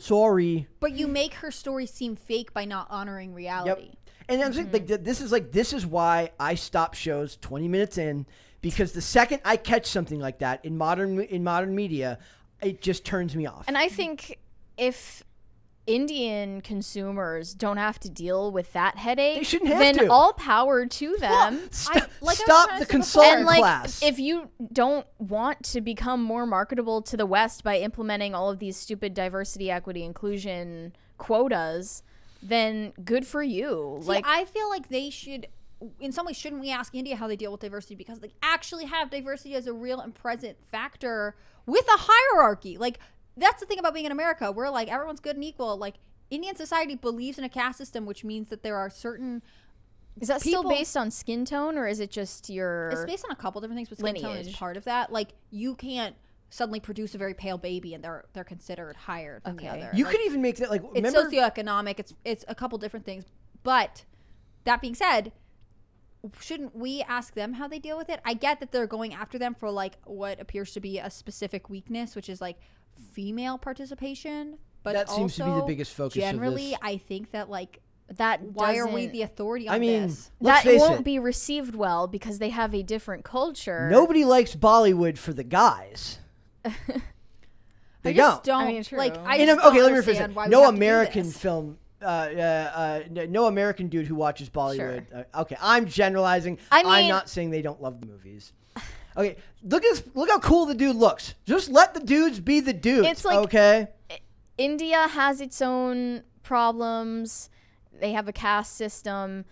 Sorry. But you make her story seem fake by not honoring reality. Yep. And I'm saying, this is why I stop shows 20 minutes in, because the second I catch something like that in modern media, it just turns me off. And I think if Indian consumers don't have to deal with that headache, they shouldn't have then to. All power to them. Well, stop the consultant class. If you don't want to become more marketable to the West by implementing all of these stupid diversity, equity, inclusion quotas, then good for you. See, I feel like they should, in some ways, shouldn't we ask India how they deal with diversity, because they actually have diversity as a real and present factor with a hierarchy. Like, that's the thing about being in America. We're like, everyone's good and equal. Like, Indian society believes in a caste system, which means that there are certain Is that still based on skin tone, or is it just your It's based on a couple different things, but skin tone is part of that. Like, you can't suddenly produce a very pale baby and they're considered higher than the other. You could even make that, like, it's socioeconomic, it's a couple different things. But that being said, shouldn't we ask them how they deal with it? I get that they're going after them for like what appears to be a specific weakness, which is like female participation, but that seems to be the biggest focus generally of this. I think that like Why are we the authority on this? Let's That face won't it, be received well because they have a different culture. nobody likes Bollywood for the guys. They I just don't. I mean, true. Like, I In just a- okay, don't let me rephrase understand it. why we No have to do American this. film, no American dude who watches Bollywood. Okay, I'm generalizing. I mean- I'm not saying they don't love the movies. Okay, look how cool the dude looks. Just let the dudes be the dudes. It's like- okay. India has its own problems. They have a caste system.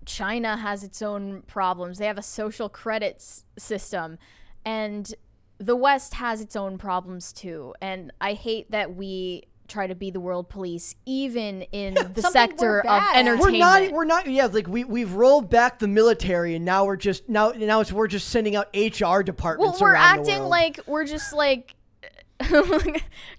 China has its own problems. They have a social credits system. And the West has its own problems too. And I hate that we try to be the world police, even in the Something sector we're of bad at. entertainment. We're not. Yeah, like we've rolled back the military, and now we're just we're just sending out HR Well, departments. we're around the acting world. like we're just like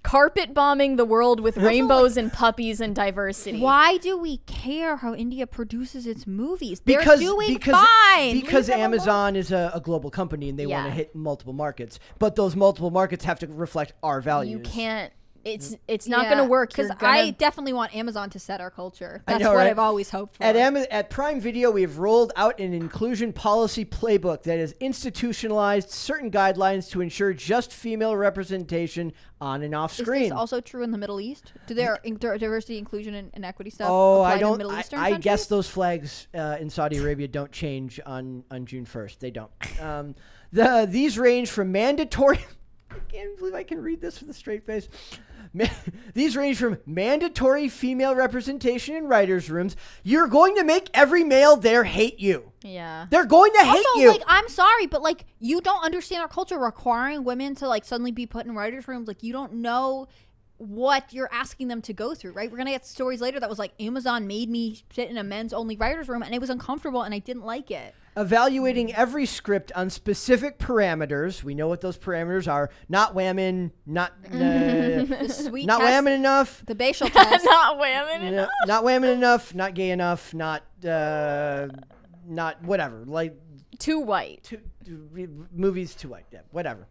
carpet bombing the world with rainbows and puppies and diversity. Why do we care how India produces its movies? They're doing fine. Because Leave them Amazon is a global company and they want to Yeah. hit multiple markets, but those multiple markets have to reflect our values. You can't. It's not going to work. Because You're gonna- I definitely want Amazon to set our culture. I That's know, what right? I've always hoped for. At Prime Video, we have rolled out an inclusion policy playbook that has institutionalized certain guidelines to ensure just female representation on and off Is screen. this also true in the Middle East? Do their diversity, inclusion, and equity stuff Oh, apply I don't. to Middle Eastern I countries? guess those flags in Saudi Arabia don't change on June 1st. They don't. These range from mandatory. I can't believe I can read this with a straight face. These range from mandatory female representation in writers' rooms. You're going to make every male there hate you. Yeah. They're going to hate Also, you. like, I'm sorry, but like, you don't understand our culture requiring women to like suddenly be put in writers' rooms. Like, you don't know what you're asking them to go through, right? We're gonna get stories later that was like, Amazon made me sit in a men's only writers' room, and it was uncomfortable, and I didn't like it. Evaluating every script on specific parameters. We know what those parameters are. Not whammon, not The sweet not test, whammon enough. the Bactel test. Not women. No, not whammon enough. Not gay enough. Not whatever. Like Too white. movies too white. Yeah, whatever.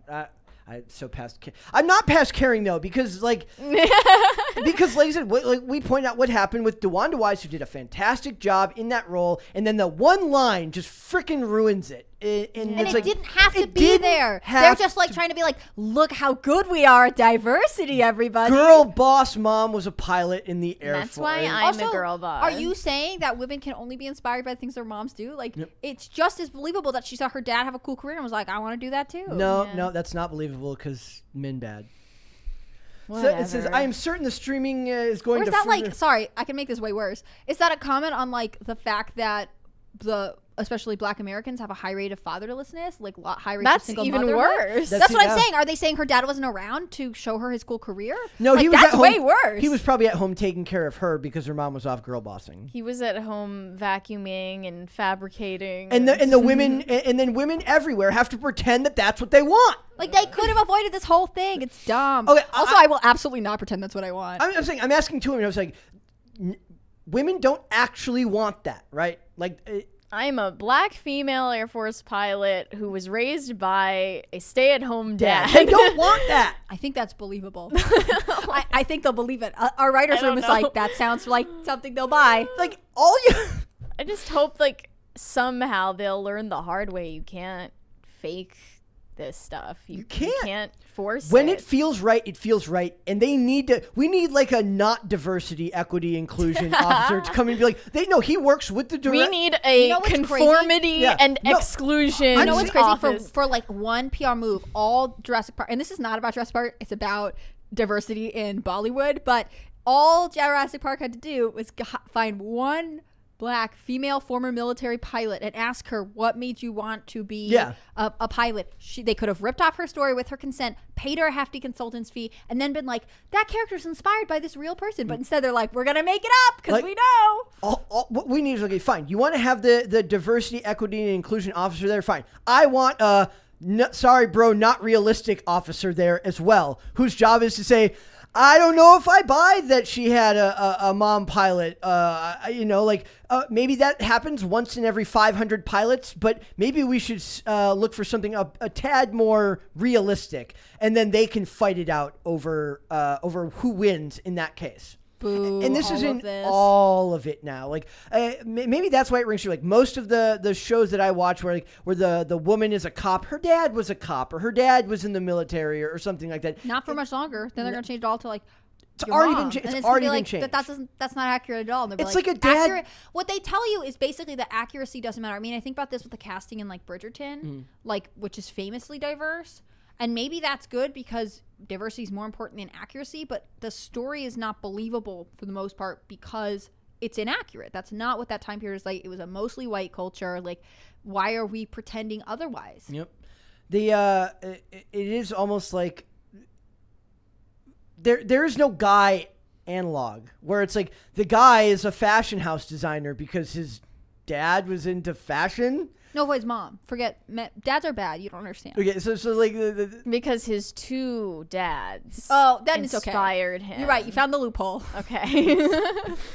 I'm so past. I'm not past caring though, because like like I said, like we point out what happened with DeWanda Wise, who did a fantastic job in that role, and then the one line just freaking ruins it. And And it's it like, didn't have to it be didn't there. They're have just like to- trying to be like, look how good we are at diversity, everybody. Girl boss mom was a pilot in the Air That's Force. why I'm Also, the girl boss. Are you saying that women can only be inspired by things their moms do? Like, it's just as believable that she saw her dad have a cool career and was like, I want to do that too. No, that's not believable because men bad. So it says, Whatever. I am certain the streaming is going Or is to that further- like, sorry, I can make this way worse. Is that a comment on like the fact that especially Black Americans have a high rate of fatherlessness, like high rate of That's single even motherhood? worse. That's what yeah. I'm saying. Are they saying her dad wasn't around to show her his cool career? No, Like, he was that's at home. way worse. He was probably at home taking care of her because her mom was off girl bossing. He was at home vacuuming and fabricating. And the women and then women everywhere have to pretend that that's what they want. Like, they could have avoided this whole thing. It's dumb. Okay, Also, I will absolutely not pretend that's what I want. I'm saying, I'm asking two women. I was like, women don't actually want that, right? Like, I'm a Black female Air Force pilot who was raised by a stay-at-home dad. they don't want that. I think that's believable. I think they'll believe it. Our writer's I don't room is know. like, that sounds like something they'll buy. Like all you. I just hope like somehow they'll learn the hard way. You can't fake this stuff. You can't force When it. it feels right, it feels right, and we need like a not diversity, equity, inclusion officer to come and be like, he works with the We direct. need a You know what's crazy? conformity Yeah. and No. exclusion. You know what's crazy? office. For like one PR move, all Jurassic Park, and this is not about Jurassic Park, it's about diversity in Bollywood, but all Jurassic Park had to do was find one Black female former military pilot and ask her what made you want to be a pilot. They could have ripped off her story with her consent, paid her a hefty consultant's fee, and then been like, that character's inspired by this real person. But instead they're like, we're going to make it up because Like- we know. What we need is, okay, fine. You want to have the diversity, equity, and inclusion officer there? Fine. I want sorry, bro, not realistic officer there as well, whose job is to say, I don't know if I buy that she had a mom pilot. Maybe that happens once in every 500 pilots, but maybe we should look for something a tad more realistic, and then they can fight it out over who wins in that case. Boo, and this all is of in this. all of it now. Like maybe that's why it rings true. Like most of the shows that I watch where the woman is a cop, her dad was a cop, or her dad was in the military, or something like that. Not for much longer. Then they're gonna change it all to like. It's already been changed. It's already been changed. That's not accurate at all. And it's like a dad. Accurate. What they tell you is basically the accuracy doesn't matter. I mean, I think about this with the casting in like Bridgerton, like which is famously diverse. And maybe that's good because diversity is more important than accuracy, but the story is not believable for the most part because it's inaccurate. That's not what that time period is like. It was a mostly white culture. Like, why are we pretending otherwise? Yep. It is almost like there is no guy analog where it's like the guy is a fashion house designer because his dad was into fashion. No, his mom. Forget. Dads are bad. You don't understand. Okay, so like because his two dads. Oh, then it's okay. Inspired him. You're right. You found the loophole. Okay.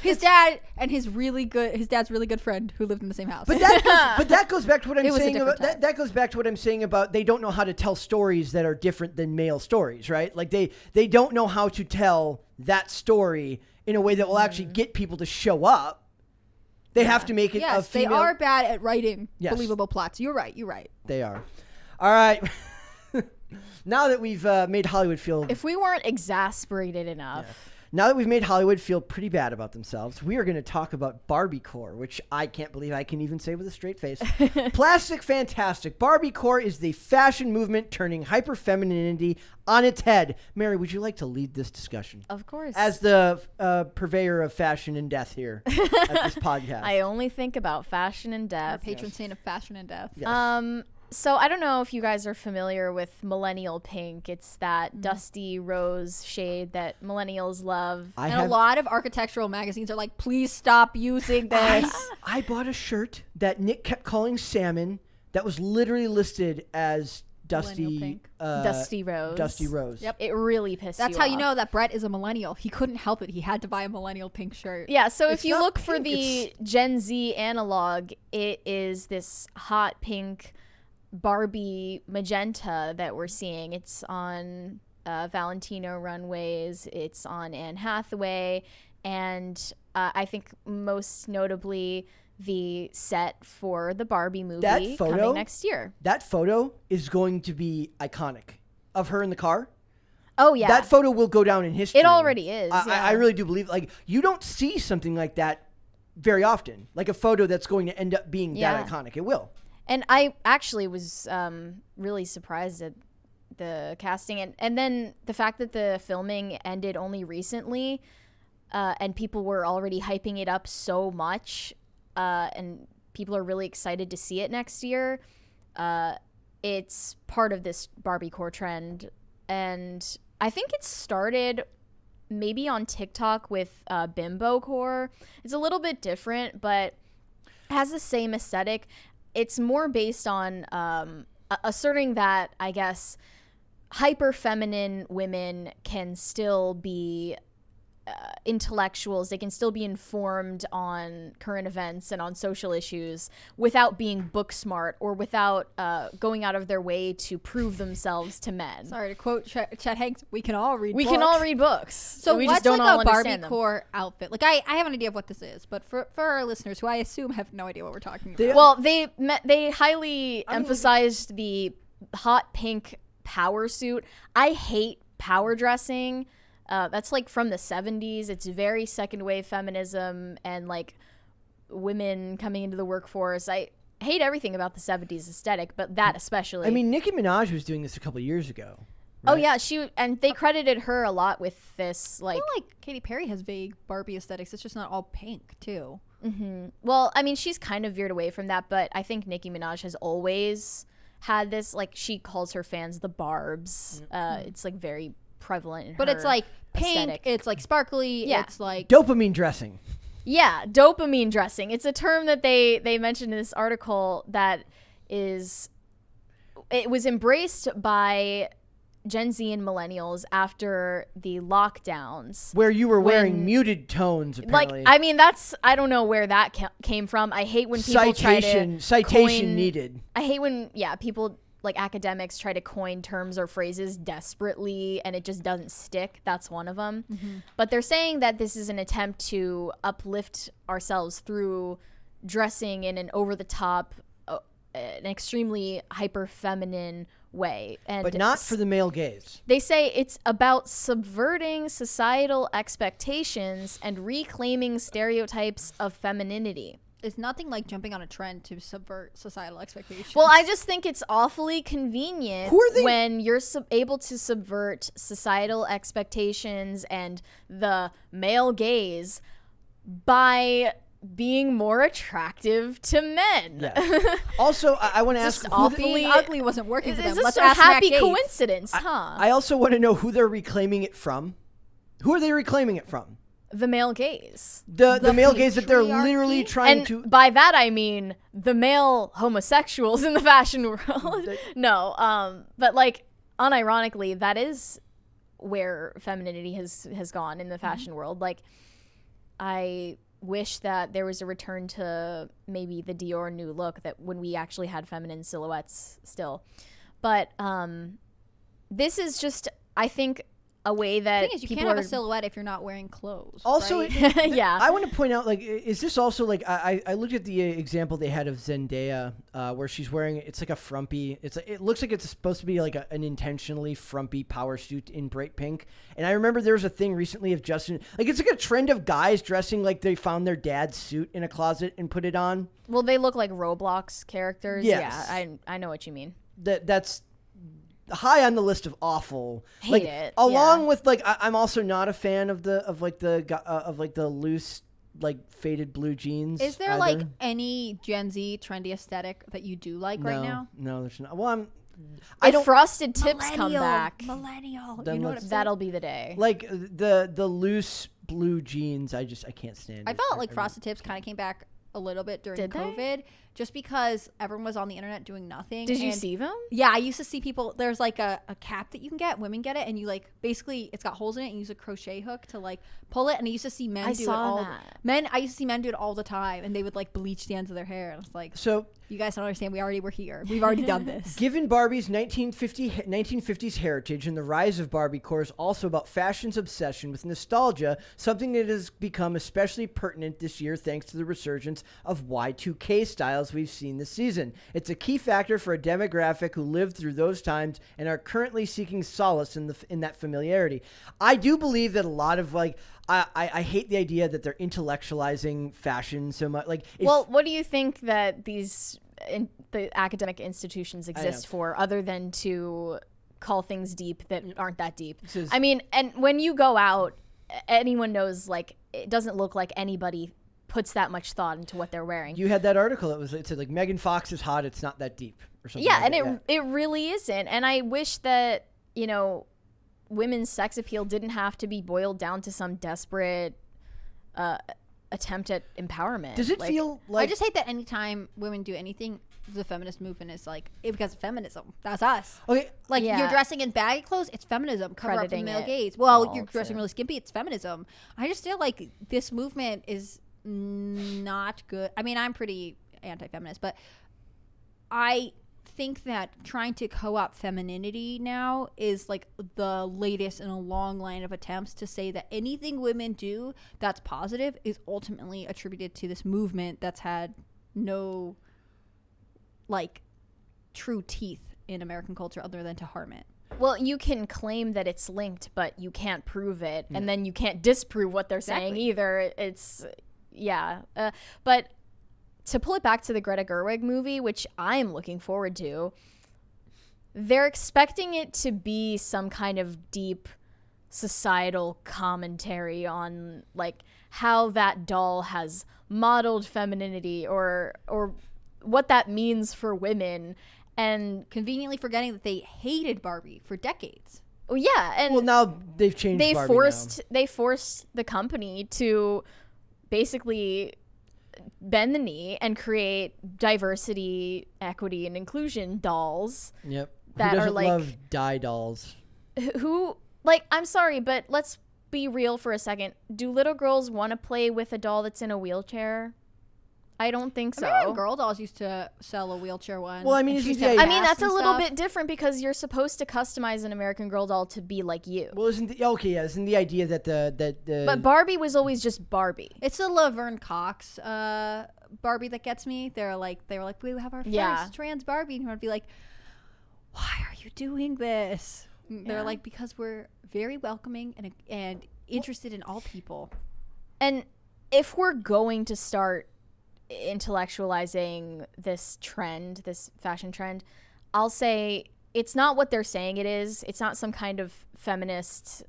His dad and his dad's really good friend who lived in the same house. But that goes back to what I'm It was a saying different about time. that goes back to what I'm saying about they don't know how to tell stories that are different than male stories, right? Like they don't know how to tell that story in a way that will actually get people to show up. They have to make it a female. They are bad at writing Believable plots. You're right. They are. All right. Now that we've made Hollywood feel... If we weren't exasperated enough... Yeah. Now that we've made Hollywood feel pretty bad about themselves, we are going to talk about Barbiecore, which I can't believe I can even say with a straight face. Plastic fantastic. Barbiecore is the fashion movement turning hyperfemininity on its head. Mary, would you like to lead this discussion? Of course. As the purveyor of fashion and death here at this podcast. I only think about fashion and death. Our patron saint of fashion and death. Yes. So I don't know if you guys are familiar with millennial pink. It's that dusty rose shade that millennials love. A lot of architectural magazines are like, please stop using this. I bought a shirt that Nick kept calling salmon that was literally listed as dusty pink. Dusty rose. Dusty rose. Yep. It really pissed That's you how off. you know that Brett is a millennial. He couldn't help it. He had to buy a millennial pink shirt. Yeah, so It's if you not look for pink, the Gen Z analog, it is this hot pink Barbie magenta that we're seeing. It's on Valentino runways. It's on Anne Hathaway. And I think most notably the set for the Barbie movie coming next year. That photo is going to be iconic of her in the car. Oh, yeah. That photo will go down in history. It already is. I really do believe, like, you don't see something like that very often. Like a photo that's going to end up being that iconic. It will. And I actually was really surprised at the casting. And then the fact that the filming ended only recently and people were already hyping it up so much and people are really excited to see it next year. It's part of this Barbiecore trend. And I think it started maybe on TikTok with Bimbocore. It's a little bit different, but has the same aesthetic. It's more based on asserting that, I guess, hyper feminine women can still be intellectuals. They can still be informed on current events and on social issues without being book smart or without going out of their way to prove themselves to men. Sorry to quote Chet Hanks, we can all read books. We can all read books. So we what's just don't like all a understand Barbiecore outfit? Like I have an idea of what this is, but for our listeners who I assume have no idea what we're talking about. Well, they highly emphasized the hot pink power suit. I hate power dressing. That's like from the 70s. It's very second wave feminism and like women coming into the workforce. I hate everything about the 70s aesthetic, but that especially. I mean, Nicki Minaj was doing this a couple of years ago. Oh right? yeah, and they credited her a lot with this. Like, I feel like Katy Perry has vague Barbie aesthetics. It's just not all pink too. Mm-hmm. Well, I mean, she's kind of veered away from that, but I think Nicki Minaj has always had this. Like, she calls her fans the Barbs. It's like very prevalent in but her it's like pink, aesthetic. it's like sparkly, it's like dopamine dressing. Yeah, dopamine dressing. It's a term that they mentioned in this article that it was embraced by Gen Z and millennials after the lockdowns. Where you were wearing muted tones, apparently. Like, I mean, I don't know where that came from. I hate when people Citation needed. I hate when, people like academics try to coin terms or phrases desperately and it just doesn't stick. That's one of them. But they're saying that this is an attempt to uplift ourselves through dressing in an over-the-top, an extremely hyper-feminine way. But not for the male gaze. They say it's about subverting societal expectations and reclaiming stereotypes of femininity. It's nothing like jumping on a trend to subvert societal expectations. Well, I just think it's awfully convenient when you're able to subvert societal expectations and the male gaze by being more attractive to men. Yeah. Also, I want to ask, being ugly wasn't working for them. Is this Let's a ask happy Matt Gaetz. coincidence, huh? I also want to know who they're reclaiming it from. Who are they reclaiming it from? The male gaze. The male gaze that they're literally trying and to. By that I mean the male homosexuals in the fashion world. No, but like unironically, that is where femininity has gone in the fashion world. Like, I wish that there was a return to maybe the Dior new look, that when we actually had feminine silhouettes still. But this is just, I think, a way that the thing is, you can't have a silhouette if you're not wearing clothes. Also, right? Yeah. I want to point out, like, is this also like I looked at the example they had of Zendaya, where she's wearing, it's like a frumpy. It looks like it's supposed to be like an intentionally frumpy power suit in bright pink. And I remember there was a thing recently of Justin, like, it's like a trend of guys dressing like they found their dad's suit in a closet and put it on. Well, they look like Roblox characters. Yes. Yeah, I know what you mean. That's high on the list of awful. Hate it. Along with, like, I'm also not a fan of the loose, like, faded blue jeans. Is there either. like any Gen Z trendy aesthetic that you do like right now? No, there's not. Well, If frosted tips come back, Millennial. Then You know what I'm saying? that'll be the day. like the loose blue jeans. I can't stand it. I felt like frosted tips kind of came back a little bit during Did they? COVID, just because everyone was on the internet doing nothing. Did you and see them? Yeah, I used to see people. There's like a cap that you can get. Women get it, and you like basically it's got holes in it, and you use a crochet hook to like pull it. And I used to see men do it all. I used to see men do it all the time, and they would like bleach the ends of their hair. And I was like, So you guys don't understand. We already were here. We've already done this. given Barbie's 1950s heritage and the rise of Barbiecore is also about fashion's obsession with nostalgia, something that has become especially pertinent this year thanks to the resurgence of Y2K styles we've seen this season. It's a key factor for a demographic who lived through those times and are currently seeking solace in that familiarity. I do believe that a lot of, like, I hate the idea that they're intellectualizing fashion so much. Like, Well, what do you think that the academic institutions exist for, other than to call things deep that aren't that deep? I mean, and when you go out, anyone knows, like, it doesn't look like anybody puts that much thought into what they're wearing. You had that article. It said, like, Megan Fox is hot. It's not that deep, or something. Yeah, like and it really isn't. And I wish that, you know, women's sex appeal didn't have to be boiled down to some desperate attempt at empowerment. Does it feel like... I just hate that anytime women do anything, the feminist movement is like, because of feminism. That's us. Okay. Like, Yeah. you're dressing in baggy clothes, it's feminism. Cover up Crediting the male it gaze. Well, all you're dressing to- really skimpy, it's feminism. I just feel like this movement is not good. I mean, I'm pretty anti-feminist, but I think that trying to co-opt femininity now is like the latest in a long line of attempts to say that anything women do that's positive is ultimately attributed to this movement that's had no, like, true teeth in American culture other than to harm it. Well, you can claim that it's linked, but you can't prove it, and then you can't disprove what they're saying either. It's, yeah. But to pull it back to the Greta Gerwig movie, which I am looking forward to, they're expecting it to be some kind of deep societal commentary on, like, how that doll has modeled femininity or what that means for women, and Conveniently forgetting that they hated Barbie for decades. oh yeah, and Well, now they've changed Barbie they forced the company to basically bend the knee and create diversity, equity, and inclusion dolls. Yep. That Who are, doesn't like, love dye dolls? Who, like, I'm sorry, but let's be real for a second. Do little girls want to play with a doll that's in a wheelchair? I don't think so. American Girl Dolls used to sell a wheelchair one. Well, I mean, that's a little bit different because you're supposed to customize an American Girl doll to be like you. Well, isn't the idea that the But Barbie was always just Barbie. It's the Laverne Cox Barbie that gets me. They were like, we have our first trans Barbie, and I'd be like, why are you doing this? They're like, because we're very welcoming and interested in all people. And if we're going to start intellectualizing this trend, this fashion trend, I'll say it's not what they're saying it is. It's not some kind of feminist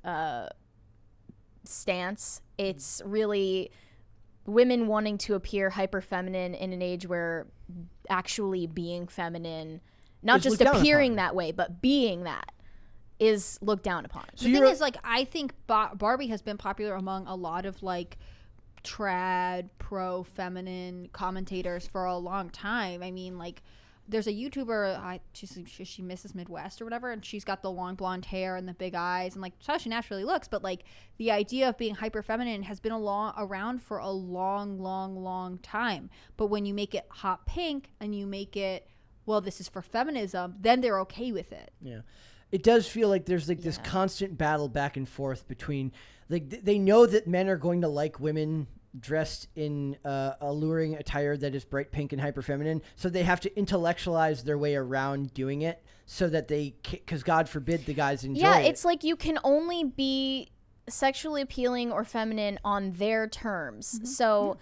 stance. It's really women wanting to appear hyper feminine in an age where actually being feminine, not just appearing that way, but being that, is looked down upon. So the thing is, like, I think Barbie has been popular among a lot of like trad pro-feminine commentators for a long time. I mean, like, there's a YouTuber, she's Mrs. Midwest or whatever, and she's got the long blonde hair and the big eyes, and like, that's how she naturally looks. But like, the idea of being hyper feminine has been around for a long time. But when you make it hot pink and you make it, well, this is for feminism, then they're okay with it. Yeah. It does feel like there's like this constant battle back and forth between, like, they know that men are going to like women dressed in alluring attire that is bright pink and hyper feminine, so they have to intellectualize their way around doing it so that because God forbid the guys enjoy it. Yeah, it's like you can only be sexually appealing or feminine on their terms. Mm-hmm. So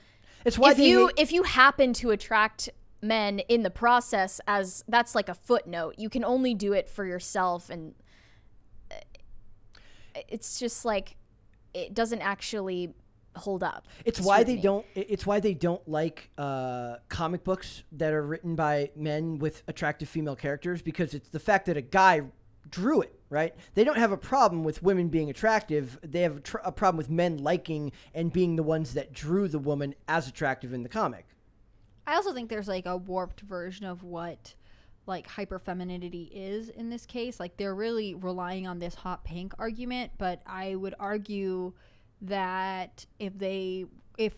it's why if you happen to attract men in the process, as that's like a footnote, you can only do it for yourself, and it's just like it doesn't actually hold up. It's why they don't like comic books that are written by men with attractive female characters, because it's the fact that a guy drew it, right? They don't have a problem with women being attractive. They have a problem with men liking and being the ones that drew the woman as attractive in the comic. I also think there's like a warped version of what like hyperfemininity is in this case. Like, they're really relying on this hot pink argument, but I would argue that if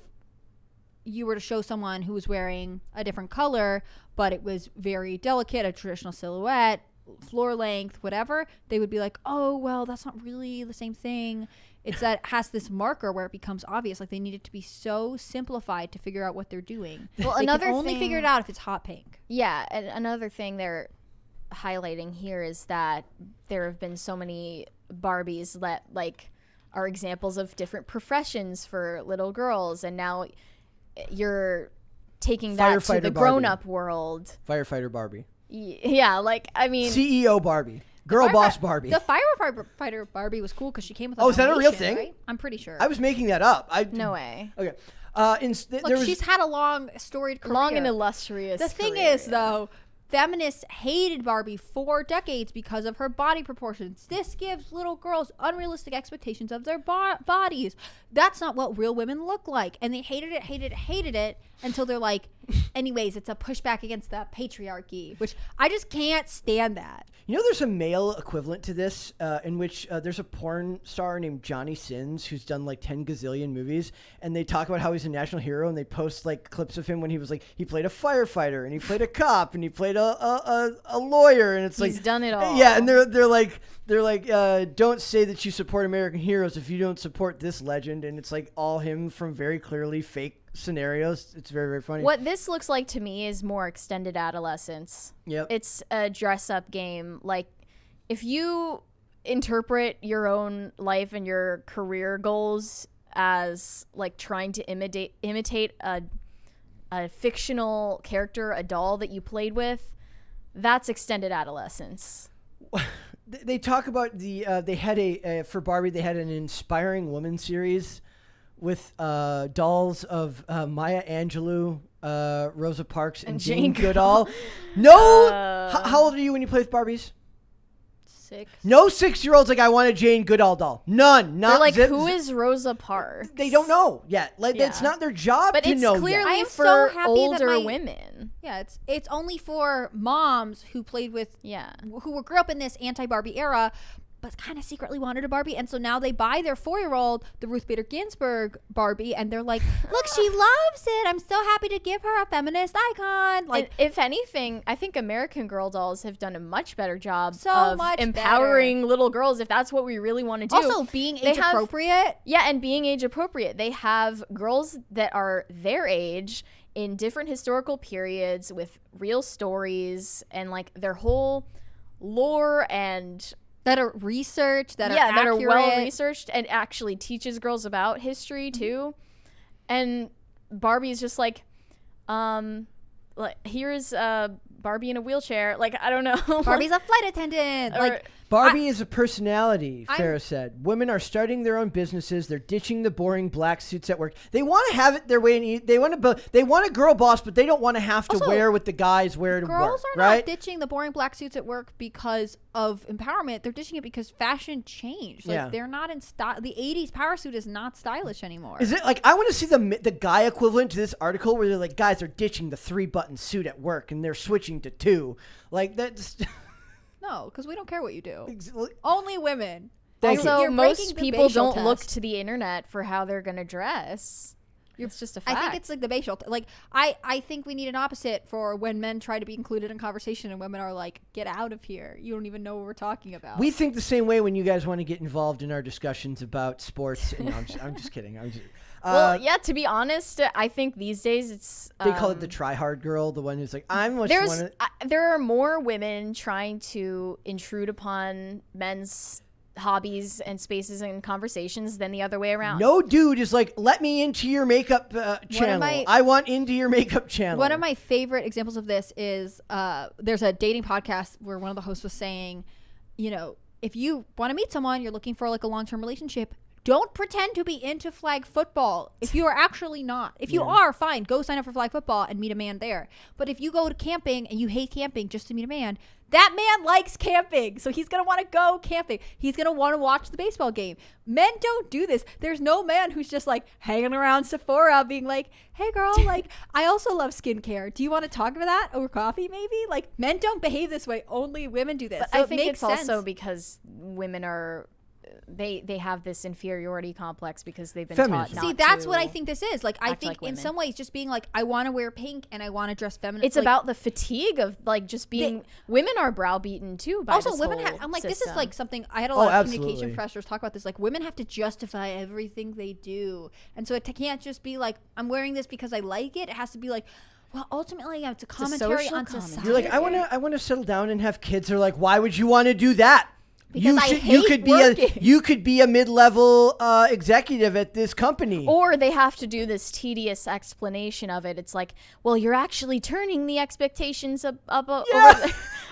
you were to show someone who was wearing a different color, but it was very delicate, a traditional silhouette, floor length, whatever, they would be like, oh, well, that's not really the same thing. It's that it has this marker where it becomes obvious. Like, they need it to be so simplified to figure out what they're doing. Well, they can only figure it out if it's hot pink. Yeah, and another thing they're highlighting here is that there have been so many Barbies that like are examples of different professions for little girls, and now you're taking that to the grown-up world. Firefighter Barbie. Yeah, like, I mean, CEO Barbie. Girl boss Barbie. The firefighter Barbie was cool because she came with a is that a real thing? Right? I'm pretty sure. I was making that up. No way. Okay. Look, she's had a long storied career. Long and illustrious The thing is, though, feminists hated Barbie for decades because of her body proportions. This gives little girls unrealistic expectations of their bodies. That's not what real women look like. And they hated it until they're like, anyways, it's a pushback against the patriarchy, which I just can't stand that. You know, there's a male equivalent to this in which there's a porn star named Johnny Sins who's done like 10 gazillion movies, and they talk about how he's a national hero, and they post like clips of him when he was like, he played a firefighter and he played a cop and he played a lawyer, and it's like he's done it all. Yeah, and they're like don't say that you support American heroes if you don't support this legend, and it's like all him from very clearly fake scenarios. It's very, very funny. What this looks like to me is more extended adolescence. Yep. It's a dress-up game. Like, if you interpret your own life and your career goals as like trying to imitate a fictional character, a doll that you played with, that's extended adolescence. They talk about they had for Barbie, they had an Inspiring Woman series with dolls of Maya Angelou, Rosa Parks, and Jane Goodall. No! How old are you when you play with Barbies? 6. No 6-year-old's like, I want a Jane Goodall doll. None. They're like, who is Rosa Parks? They don't know yet. Like, it's not their job to know yet. But it's clearly for older women. Yeah, it's only for moms who played with, who grew up in this anti-Barbie era, but kind of secretly wanted a Barbie. And so now they buy their 4-year-old the Ruth Bader Ginsburg Barbie, and they're like, look, she loves it. I'm so happy to give her a feminist icon. Like, if anything, I think American Girl dolls have done a much better job of empowering little girls, if that's what we really want to do. Also being age appropriate. Yeah, and being age appropriate. They have girls that are their age in different historical periods with real stories and like their whole lore and that are researched, that are accurate. well researched and actually teaches girls about history too. And Barbie's just like here's Barbie in a wheelchair. Like, I don't know. Barbie's a flight attendant. Like, Barbie is a personality, Farrah said. Women are starting their own businesses. They're ditching the boring black suits at work. They want to have it their way. And they want a girl boss, but they don't want to have to wear what the guys wear to work. Girls are not ditching the boring black suits at work because of empowerment. They're ditching it because fashion changed. Like, they're not in style. The 80s power suit is not stylish anymore. Is it like, I want to see the guy equivalent to this article where they're like, guys are ditching the 3-button suit at work and they're switching to 2. Like, that's... No, because we don't care what you do. Only women. Also, most people don't look to the internet for how they're going to dress. It's just a fact. I think it's like the facial. Like, I think we need an opposite for when men try to be included in conversation and women are like, get out of here. You don't even know what we're talking about. We think the same way when you guys want to get involved in our discussions about sports. And I'm just kidding. Well, yeah, to be honest, I think these days it's... they call it the try-hard girl, the one who's like, there are more women trying to intrude upon men's hobbies and spaces and conversations than the other way around. No dude is like, let me into your makeup channel. I want into your makeup channel. One of my favorite examples of this is there's a dating podcast where one of the hosts was saying, you know, if you want to meet someone, you're looking for like a long-term relationship, don't pretend to be into flag football if you are actually not. If you are, fine, go sign up for flag football and meet a man there. But if you go to camping and you hate camping just to meet a man, that man likes camping. So he's going to want to go camping. He's going to want to watch the baseball game. Men don't do this. There's no man who's just like hanging around Sephora being like, hey girl, like I also love skincare. Do you want to talk about that over coffee maybe? Like, men don't behave this way. Only women do this. But so I think it's also because women are... They have this inferiority complex because they've been taught not to. See, that's what I think this is. Like, I think in some ways just being like, I want to wear pink and I want to dress feminine. It's like, about the fatigue of like just being... women are browbeaten too by also, this women whole I'm like, system. this is like something... I had a lot of communication professors talk about this. Like, women have to justify everything they do. And so it can't just be like, I'm wearing this because I like it. It has to be like... Well, ultimately, it's a commentary on society. You're like, I want to settle down and have kids. They're like, why would you want to do that? Because you could be a mid-level executive at this company. Or they have to do this tedious explanation of it. It's like, well, you're actually turning the expectations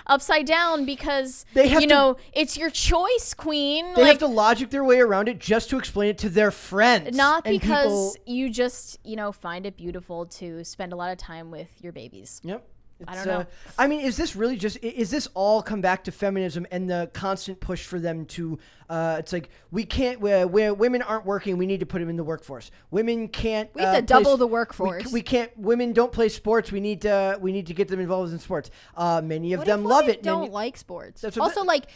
upside down because, it's your choice, queen. They have to logic their way around it just to explain it to their friends. Not because you just, find it beautiful to spend a lot of time with your babies. Yep. I don't know. I mean, is this all come back to feminism and the constant push for them to, it's like, we can't, where women aren't working, we need to put them in the workforce. Women can't. We have to double the workforce. We can't, women don't play sports. We need to get them involved in sports. Many of them love it. Don't like sports. Also, like,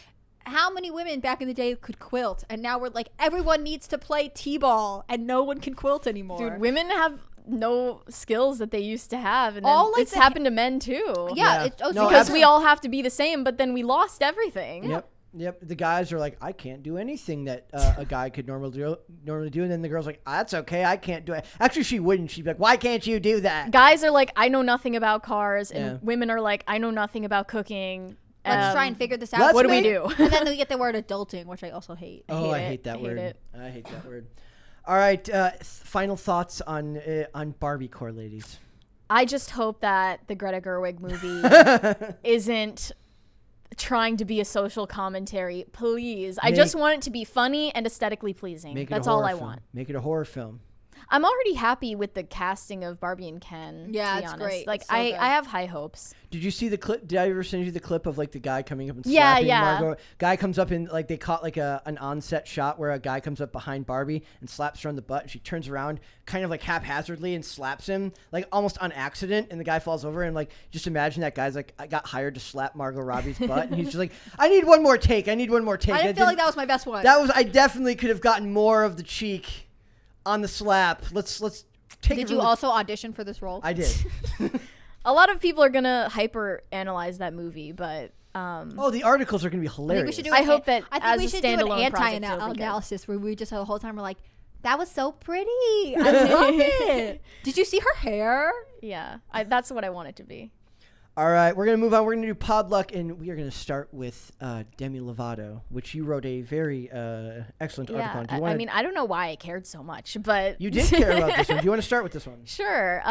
how many women back in the day could quilt? And now we're like, everyone needs to play t-ball and no one can quilt anymore. Dude, women have no skills that they used to have, and then it's happened to men too. Because we all have to be the same, but then we lost everything. Yep. The guys are like, I can't do anything that a guy could normally do, and then the girl's like, that's okay, I can't do it. Actually, she wouldn't. She'd be like, why can't you do that? Guys are like, I know nothing about cars, and women are like, I know nothing about cooking. Let's try and figure this out. What do we do? And then we get the word adulting, which I also hate. I hate that word. I hate that word. All right, final thoughts on Barbie core, ladies. I just hope that the Greta Gerwig movie isn't trying to be a social commentary. Please. I just want it to be funny and aesthetically pleasing. That's all I want. Make it a horror film. I'm already happy with the casting of Barbie and Ken. Yeah, to be it's honest. great. Like It's so I good. have high hopes. Did you see the clip? Did I ever send you the clip of like the guy coming up and Yeah, slapping yeah. Margot? Guy comes up and like they caught like an on-set shot where a guy comes up behind Barbie and slaps her on the butt, and she turns around kind of like haphazardly and slaps him like almost on accident, and the guy falls over, and like just imagine that guy's like, I got hired to slap Margot Robbie's butt, and he's just like, I need one more take. I need one more take. I didn't feel like that was my best one. I definitely could have gotten more of the cheek on the slap. Let's take. Did you also audition for this role? I did. A lot of people are gonna hyper analyze that movie, but Oh, the articles are going to be I hilarious. think we should do. I hope that I think as we a should do an standalone project, it'll be good. anti-analysis where we just the whole time we're like, that was so pretty. I love it. Did you see her hair? Yeah, that's what I want it to be. All right, we're going to move on. We're going to do Podluck, and we are going to start with Demi Lovato, which you wrote a very excellent article on. Do you wanna, I mean, I don't know why I cared so much, but you did care about this one. Do you want to start with this one? Sure.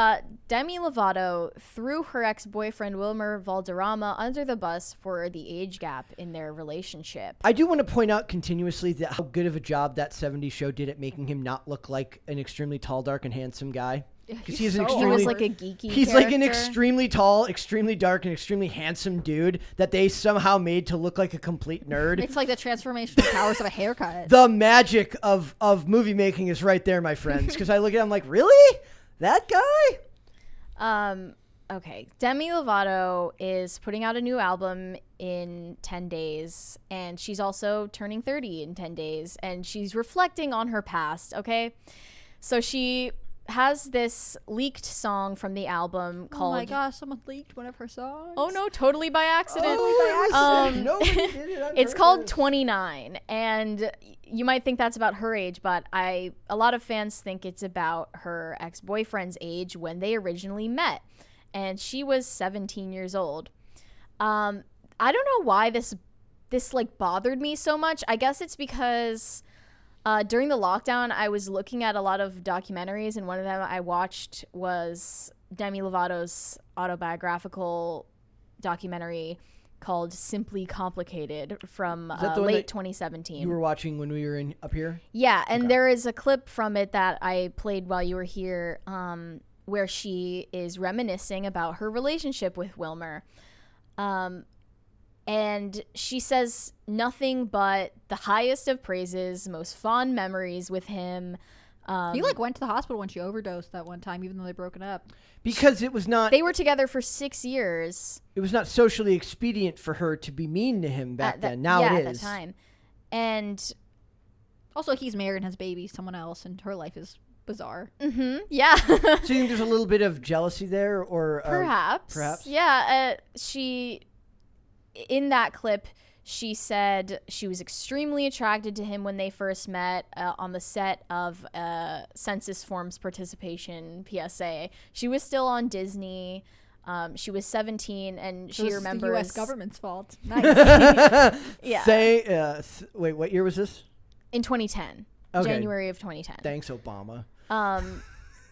Demi Lovato threw her ex-boyfriend Wilmer Valderrama under the bus for the age gap in their relationship. I do want to point out continuously that how good of a job that 70s show did at making him not look like an extremely tall, dark, and handsome guy. Because He was like a geeky He's like an character. extremely tall, extremely dark, and extremely handsome dude that they somehow made to look like a complete nerd. It's like the transformational powers of a haircut. The magic of movie making is right there, my friends. Because I look at him like, really? That guy? Okay. Demi Lovato is putting out a new album in 10 days, and she's also turning 30 in 10 days, and she's reflecting on her past, okay? So she has this leaked song from the album called... Oh my gosh, someone leaked one of her songs. Oh no, totally by accident. Nobody did it on It's called purpose. 29, and you might think that's about her age, but a lot of fans think it's about her ex-boyfriend's age when they originally met, and she was 17 years old. I don't know why this like bothered me so much. I guess it's because during the lockdown, I was looking at a lot of documentaries, and one of them I watched was Demi Lovato's autobiographical documentary called Simply Complicated from that the one late that 2017. You were watching when we were up here? Yeah, and Okay. there is a clip from it that I played while you were here where she is reminiscing about her relationship with Wilmer. And she says nothing but the highest of praises, most fond memories with him. You like went to the hospital when she overdosed that one time, even though they broken up. Because it was not They were together for 6 years. it was not socially expedient for her to be mean to him back then. Now yeah, it at is. that time. And Also, he's married and has babies, someone else, and her life is bizarre. yeah. So you think there's a little bit of jealousy there, or Perhaps. Yeah. She, in that clip, she said she was extremely attracted to him when they first met on the set of Census Forms Participation PSA. She was still on Disney. She was 17, and So she this is remembers the U.S. government's fault. Nice. Yeah. wait, what year was this? In 2010, Okay. January of 2010. Thanks, Obama.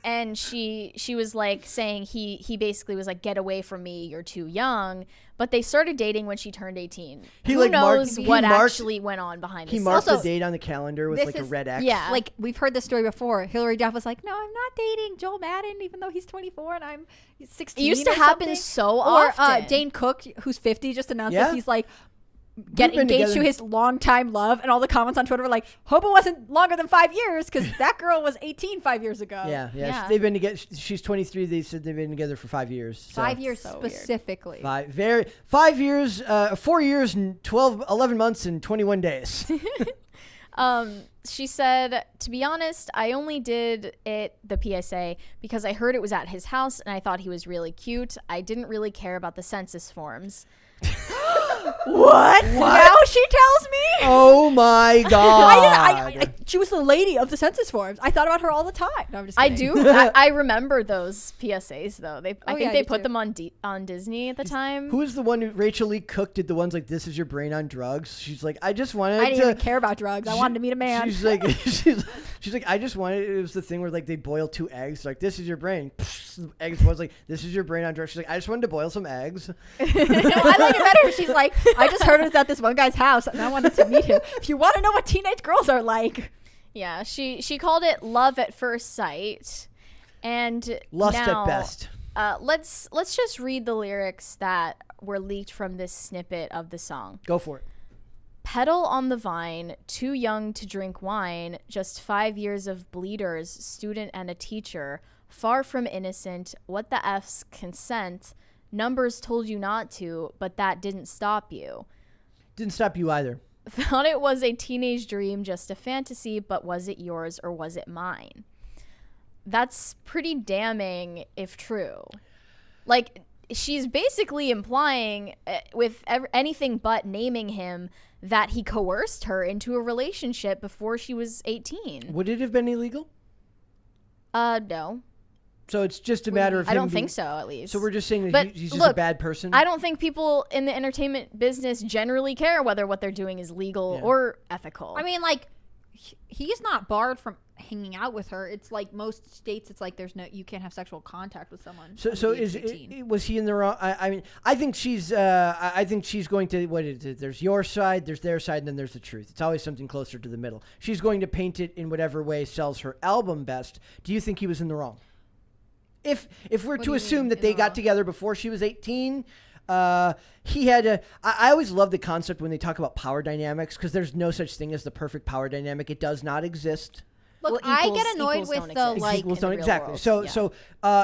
And she was like saying he basically was like, get away from me, you're too young. But they started dating when she turned 18. Who like, knows he what marked- actually went on behind He the marked Also, the date on the calendar with this like a is- red X. Yeah. Like, we've heard this story before. Hillary Duff was like, no, I'm not dating Joel Madden, even though he's 24 and I'm 16. It used to or happen something. so Or often. Dane Cook, who's 50, just announced Yeah. that he's like, get been engaged together- to his longtime love, and all the comments on Twitter were like, hope it wasn't longer than 5 years, because that girl was 18 5 years ago. Yeah. Yeah. They've been together. She's 23. They said they've been together for 5 years. So. 5 years So weird. specifically. 5 years, 4 years and 11 months and 21 days. She said, to be honest, I only did the PSA because I heard it was at his house and I thought he was really cute. I didn't really care about the census forms. What? Now she tells me? Oh my God. She was the lady of the census forms. I thought about her all the time. No, I'm just I kidding. do. I remember those PSAs though. I think yeah, they me put too. them on Disney at the time. Who is the one who Rachel Lee Cook did the ones like this is your brain on drugs? She's like, I just wanted I didn't to even care about drugs. I wanted to meet a man. She's like she's like, I just wanted it was the thing where like they boil 2 eggs, like this is your brain. The eggs was like, this is your brain on drugs. She's like, I just wanted to boil some eggs. No, I like it better. She's like, I just heard it was at this one guy's house and I wanted to meet him. If you want to know what teenage girls are like. Yeah, she called it love at first sight, and lust now, at best. Let's just read the lyrics that were leaked from this snippet of the song. Go for it. Petal on the vine, too young to drink wine, just 5 years of bleeders, student and a teacher, far from innocent, what the F's consent, numbers told you not to, but that didn't stop you. Didn't stop you either. Thought it was a teenage dream, just a fantasy, but was it yours or was it mine? That's pretty damning if true. Like, she's basically implying with anything but naming him that he coerced her into a relationship before she was 18. Would it have been illegal? No. So it's just a matter of him I don't think so, at least. So we're just saying that he's just a bad person? I don't think people in the entertainment business generally care whether what they're doing is legal or ethical. I mean, like, he's not barred from hanging out with her. It's like most states, it's like you can't have sexual contact with someone. So was he in the wrong? I mean, I think she's going to, what is it? There's your side, there's their side, and then there's the truth. It's always something closer to the middle. She's going to paint it in whatever way sells her album best. Do you think he was in the wrong? If we're to assume that they got together before she was 18, he had a. I always love the concept when they talk about power dynamics, because there's no such thing as the perfect power dynamic. It does not exist. Look, I get annoyed with the like. Equals don't exactly. So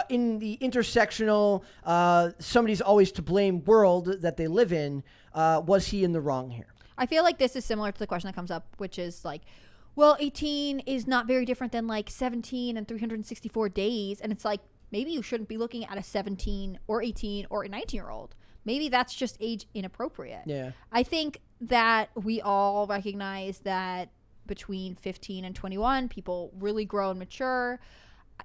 in the intersectional, somebody's always to blame world that they live in, was he in the wrong here? I feel like this is similar to the question that comes up, which is like, well, 18 is not very different than like 17 and 364 days, and it's like, maybe you shouldn't be looking at a 17 or 18 or a 19-year-old. Maybe that's just age inappropriate. Yeah. I think that we all recognize that between 15 and 21, people really grow and mature.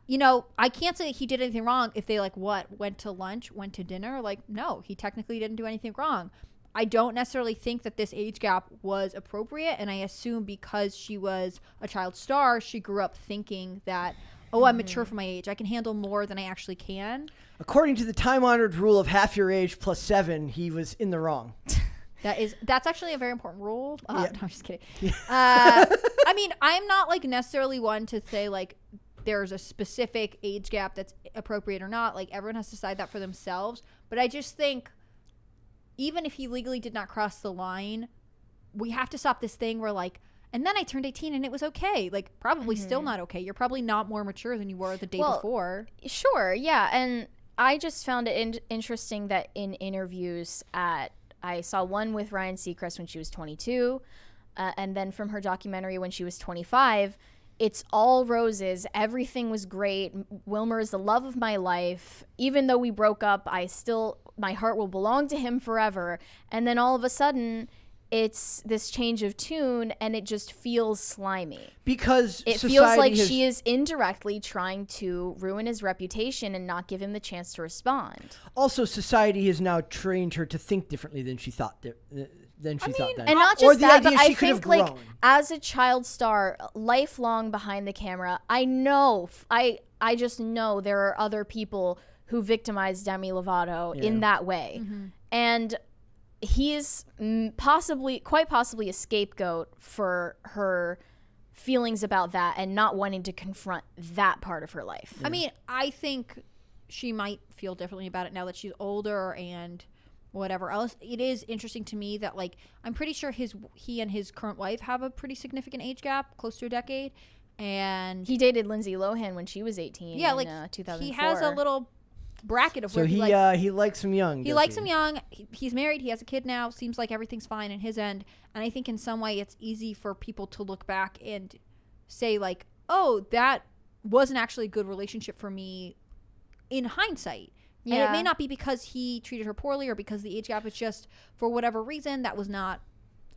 You know, I can't say he did anything wrong if they went to lunch, went to dinner. Like, no, he technically didn't do anything wrong. I don't necessarily think that this age gap was appropriate, and I assume because she was a child star, she grew up thinking that, oh, I'm mature for my age. I can handle more than I actually can. According to the time-honored rule of half your age plus 7, he was in the wrong. That's actually a very important rule. No, I'm just kidding. I mean, I'm not like necessarily one to say like there's a specific age gap that's appropriate or not. Like, everyone has to decide that for themselves. But I just think even if he legally did not cross the line, we have to stop this thing where like, and then I turned 18 and it was okay. Like, probably still not okay. You're probably not more mature than you were the day before. Sure, yeah. And I just found it interesting that in interviews I saw one with Ryan Seacrest when she was 22, and then from her documentary when she was 25, it's all roses. Everything was great. Wilmer is the love of my life. Even though we broke up, my heart will belong to him forever. And then all of a sudden, it's this change of tune, and it just feels slimy. Because it feels like she is indirectly trying to ruin his reputation and not give him the chance to respond. Also, society has now trained her to think differently than she thought then. And not just that, but I think like as a child star, lifelong behind the camera, I just know there are other people who victimize Demi Lovato in that way. Mm-hmm. And he is quite possibly a scapegoat for her feelings about that and not wanting to confront that part of her life. I mean, I think she might feel differently about it now that she's older and whatever else. It is interesting to me that, like, I'm pretty sure he and his current wife have a pretty significant age gap, close to a decade. And he dated Lindsay Lohan when she was 18 in 2004. He has a little bracket of where he likes him young. He likes him young. He's married. He has a kid now. Seems like everything's fine in his end. And I think in some way it's easy for people to look back and say like, oh, that wasn't actually a good relationship for me in hindsight. Yeah. And it may not be because he treated her poorly or because the age gap is just for whatever reason that was not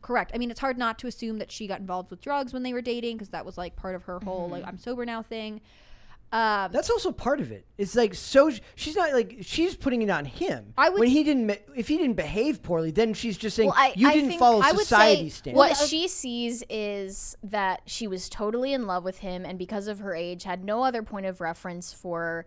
correct. I mean, it's hard not to assume that she got involved with drugs when they were dating because that was like part of her whole like I'm sober now thing. That's also part of it. It's like, so she's not like, she's putting it on him. If he didn't behave poorly, then she's just saying you didn't follow society's standards. What she sees is that she was totally in love with him, and because of her age, had no other point of reference for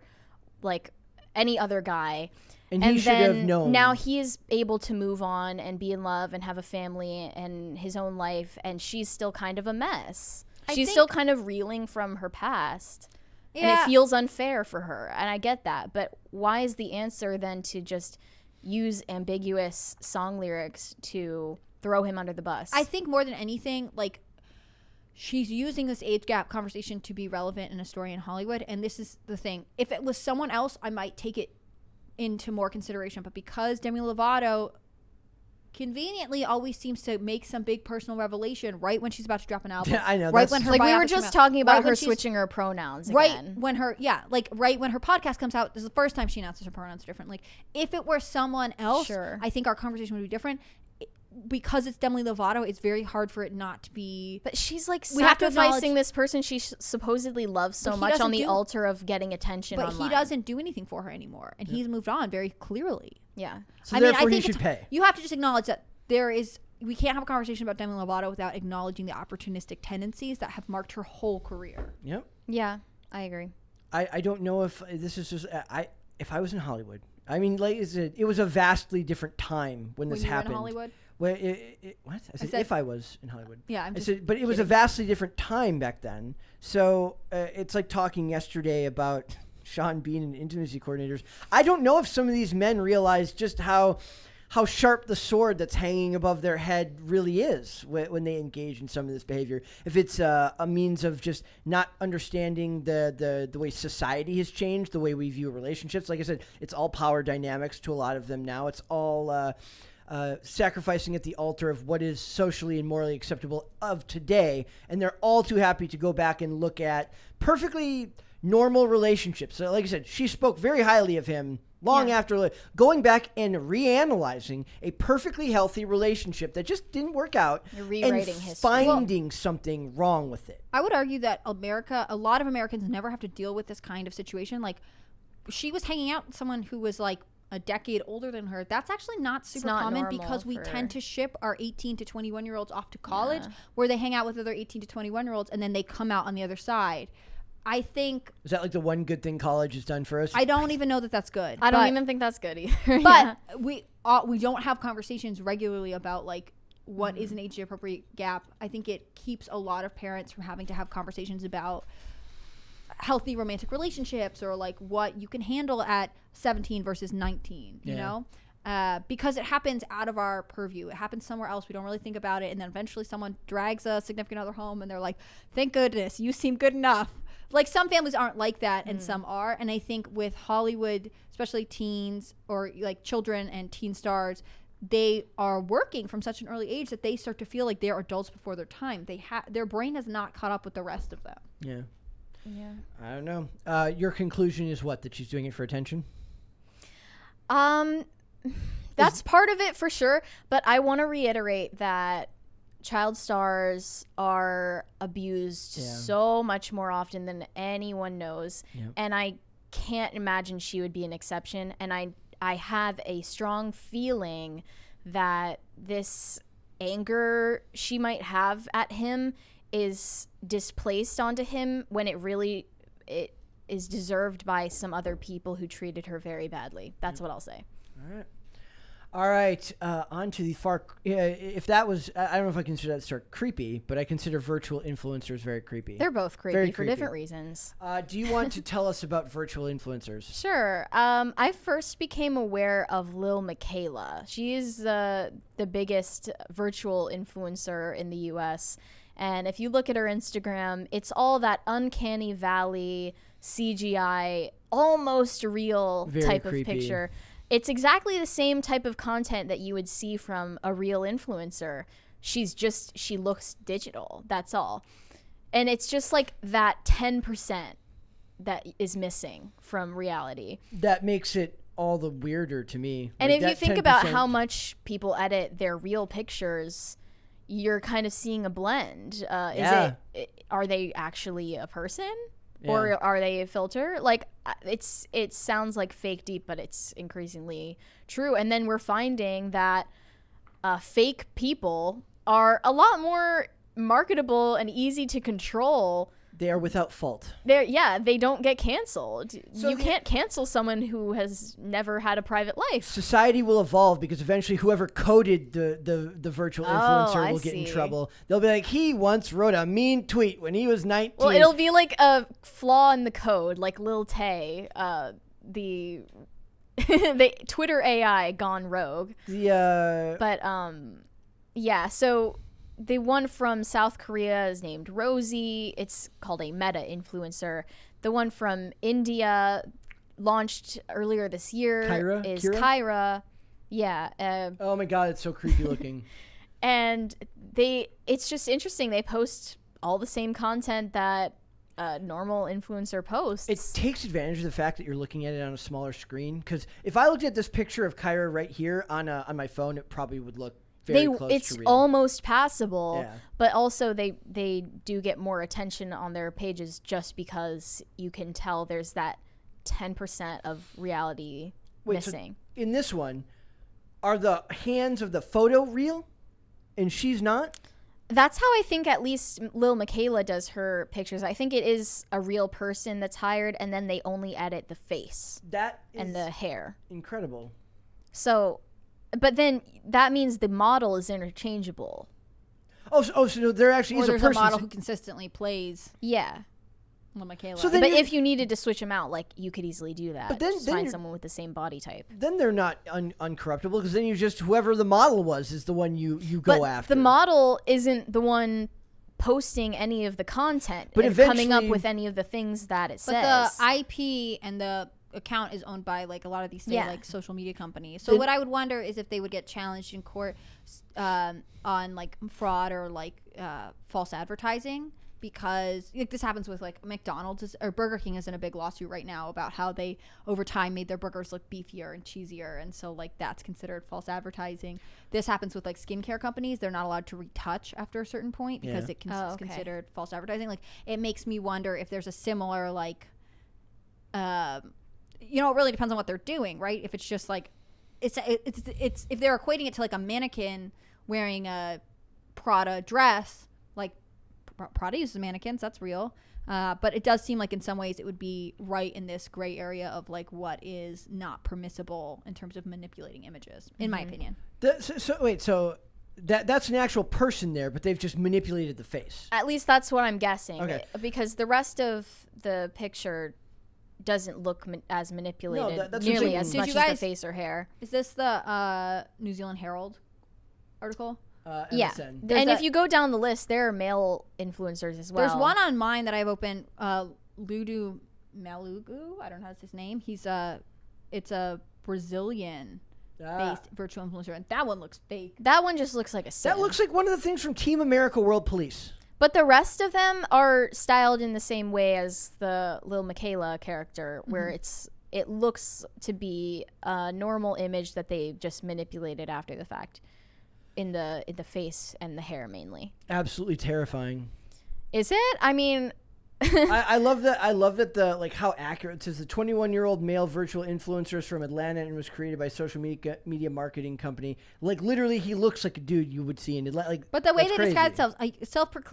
like any other guy. And he should have known. Now he is able to move on and be in love and have a family and his own life, and she's still kind of a mess. She's still kind of reeling from her past. Yeah. And it feels unfair for her. And I get that. But why is the answer then to just use ambiguous song lyrics to throw him under the bus? I think more than anything, like, she's using this age gap conversation to be relevant in a story in Hollywood. And this is the thing. If it was someone else, I might take it into more consideration. But because Demi Lovato conveniently always seems to make some big personal revelation right when she's about to drop an album. Yeah, I know. Right when her like we were just talking about her switching her pronouns again. Right when her podcast comes out, this is the first time she announces her pronouns different. Like, if it were someone else, I think our conversation would be different. Because it's Demi Lovato, it's very hard for it not to be. But she's like sacrificing this person she supposedly loves so much on the altar of getting attention online. But he doesn't do anything for her anymore, and he's moved on very clearly. Yeah. So therefore he should pay. You have to just acknowledge that we can't have a conversation about Demi Lovato without acknowledging the opportunistic tendencies that have marked her whole career. Yep. Yeah, I agree. I don't know if this is just if I was in Hollywood. I mean, like, it was a vastly different time when this happened. You were in Hollywood? Well, what? I said if I was in Hollywood. Yeah, but it was a vastly different time back then. So it's like talking yesterday about Sean Bean and intimacy coordinators. I don't know if some of these men realize just how sharp the sword that's hanging above their head really is when they engage in some of this behavior. If it's a means of just not understanding the way society has changed, the way we view relationships. Like I said, it's all power dynamics to a lot of them now. It's all sacrificing at the altar of what is socially and morally acceptable of today. And they're all too happy to go back and look at perfectly normal relationships. So like I said, she spoke very highly of him long after going back and reanalyzing a perfectly healthy relationship that just didn't work out and finding something wrong with it. I would argue that a lot of Americans never have to deal with this kind of situation. Like, she was hanging out with someone who was like a decade older than her. That's actually not super common because we tend to ship our 18 to 21 year olds off to college where they hang out with other 18 to 21 year olds and then they come out on the other side. I think... Is that like the one good thing college has done for us? I don't even know that that's good. I don't even think that's good either. But we don't have conversations regularly about like what is an age appropriate gap. I think it keeps a lot of parents from having to have conversations about healthy romantic relationships or like what you can handle at 17 versus 19, you know? Because it happens out of our purview. It happens somewhere else. We don't really think about it. And then eventually someone drags a significant other home and they're like, thank goodness, you seem good enough. Like, some families aren't like that and some are. And I think with Hollywood, especially teens or like children and teen stars, they are working from such an early age that they start to feel like they're adults before their time. Their brain has not caught up with the rest of them. Yeah. I don't know. Your conclusion is what? That she's doing it for attention? That's part of it for sure. But I want to reiterate that child stars are abused so much more often than anyone knows. Yep. And I can't imagine she would be an exception. And I have a strong feeling that this anger she might have at him is displaced onto him when it is deserved by some other people who treated her very badly. That's what I'll say. All right. On to the far. If that was, I don't know if I consider that sort of creepy, but I consider virtual influencers very creepy. They're both creepy for different reasons. Do you want to tell us about virtual influencers? Sure. I first became aware of Lil Miquela. She is the biggest virtual influencer in the U.S. And if you look at her Instagram, it's all that uncanny valley, CGI, almost real type of picture. It's exactly the same type of content that you would see from a real influencer. She looks digital. That's all. And it's just like that 10% that is missing from reality. That makes it all the weirder to me. And like, if you think about how much people edit their real pictures, you're kind of seeing a blend. Are they actually a person? Yeah. Or are they a filter? Like, it sounds like fake deep, but it's increasingly true. And then we're finding that fake people are a lot more marketable and easy to control They are without fault. They don't get canceled. So you can't cancel someone who has never had a private life. Society will evolve because eventually whoever coded the virtual influencer will get in trouble. They'll be like, he once wrote a mean tweet when he was 19. Well, it'll be like a flaw in the code, like Lil Tay, the Twitter AI gone rogue. So the one from South Korea is named Rosie. It's called a meta influencer. The one from India, launched earlier this year, is Kyra. Yeah. Oh my God, it's so creepy looking. And it's just interesting. They post all the same content that a normal influencer posts. It takes advantage of the fact that you're looking at it on a smaller screen. Because if I looked at this picture of Kyra right here on my phone, it probably would look it's almost passable, but also they do get more attention on their pages just because you can tell there's that 10% of reality missing. So in this one, are the hands of the photo real and she's not? That's how I think at least Lil Miquela does her pictures. I think it is a real person that's hired, and then they only edit the face and the hair. Incredible. So... But then that means the model is interchangeable. So there actually is a person. There's a model who consistently plays. Yeah. Lil Miquela. So but if you needed to switch them out, like, you could easily do that. But then find someone with the same body type. Then they're not uncorruptible, because then you just, whoever the model was is the one you go after. The model isn't the one posting any of the content, but and coming up with any of the things that it says. But the IP and the account is owned by like a lot of these like social media companies. So what I would wonder is if they would get challenged in court on like fraud or like false advertising, because like this happens with like McDonald's or Burger King is in a big lawsuit right now about how they over time made their burgers look beefier and cheesier, and so like that's considered false advertising. This happens with like skincare companies. They're not allowed to retouch after a certain point because it's considered false advertising. Like it makes me wonder if there's a similar like it really depends on what they're doing, right? If it's just like it's if they're equating it to like a mannequin wearing a Prada dress, like Prada uses mannequins, that's real. But it does seem like in some ways it would be right in this gray area of like what is not permissible in terms of manipulating images, in my opinion. So that's an actual person there, but they've just manipulated the face. At least that's what I'm guessing. Okay. Because the rest of the picture doesn't look as manipulated that's nearly as much as the face or hair. Is this the New Zealand Herald article? Yeah. And if you go down the list, there are male influencers as well. There's one on mine that I've opened, Ludu Malugu. I don't know how to say his name. It's a Brazilian based virtual influencer, and that one looks fake. That one just looks like a sim. That looks like one of the things from Team America World Police. But the rest of them are styled in the same way as the Lil Miquela character, where it looks to be a normal image that they just manipulated after the fact, in the face and the hair mainly. Absolutely terrifying. Is it? I mean, I love that. I love that how accurate it says. The 21-year-old male virtual influencer is from Atlanta and was created by a social media marketing company. Like literally, he looks like a dude you would see in like. But the way they describe themselves,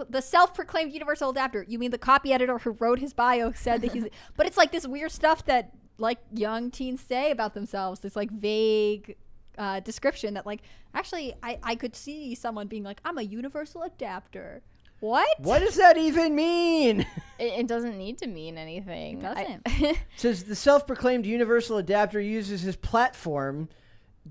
the self-proclaimed universal adapter. You mean the copy editor who wrote his bio said that he's? But it's like this weird stuff that like young teens say about themselves. This like vague description that like actually I could see someone being like, I'm a universal adapter. What does that even mean? It doesn't need to mean anything. It doesn't. It says the self-proclaimed universal adapter uses his platform.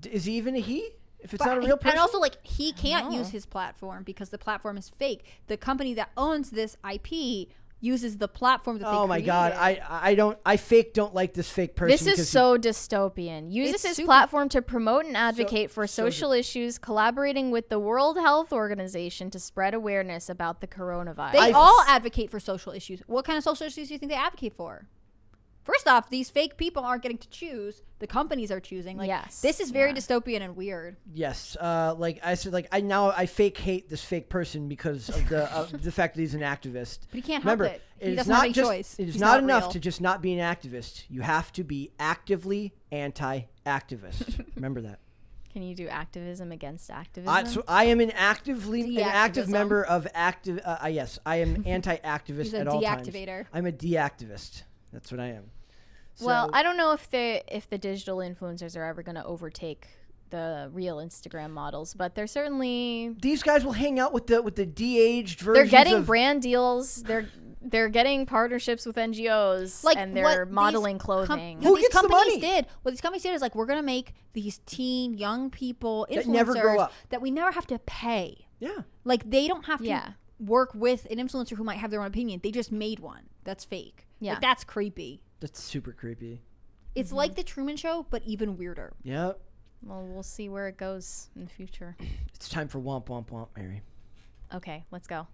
Is he even a he? If it's not a real person? And also, like, he can't use his platform because the platform is fake. The company that owns this IP uses the platform that they created. Oh my God. I don't like this fake person. This is so dystopian. Uses his platform to promote and advocate for social issues, collaborating with the World Health Organization to spread awareness about the coronavirus. They all advocate for social issues. What kind of social issues do you think they advocate for? First off, these fake people aren't getting to choose. The companies are choosing. Like, yes. This is very dystopian and weird. Yes. Like I said, like I fake hate this fake person because of the fact that he's an activist. But he can't help it. He doesn't not have any choice. It is not enough to just not be an activist. You have to be actively anti-activist. Remember that. Can you do activism against activism? So I am an active Deactivism. member of active. Yes, I am anti-activist He's a at all times. deactivator. I'm a deactivist. That's what I am. Well, So- I don't know if the digital influencers are ever going to overtake the real Instagram models, but they're certainly these guys will hang out with the de-aged versions. they're getting of, brand deals. They're getting partnerships with NGOs, Like, and what they're these modeling clothing. Who What these gets the companies money? did, what these companies did is like, we're gonna make these teen young people influencers That never grow up. that we never have to pay. Yeah. Like they don't have to Yeah. work with an influencer who might have their own opinion. They just made one that's fake. Yeah. Like, that's creepy. That's super creepy. It's like the Truman Show, but even weirder. Yep. Well, we'll see where it goes in the future. It's time for Womp Womp Womp, Mary. Okay, let's go.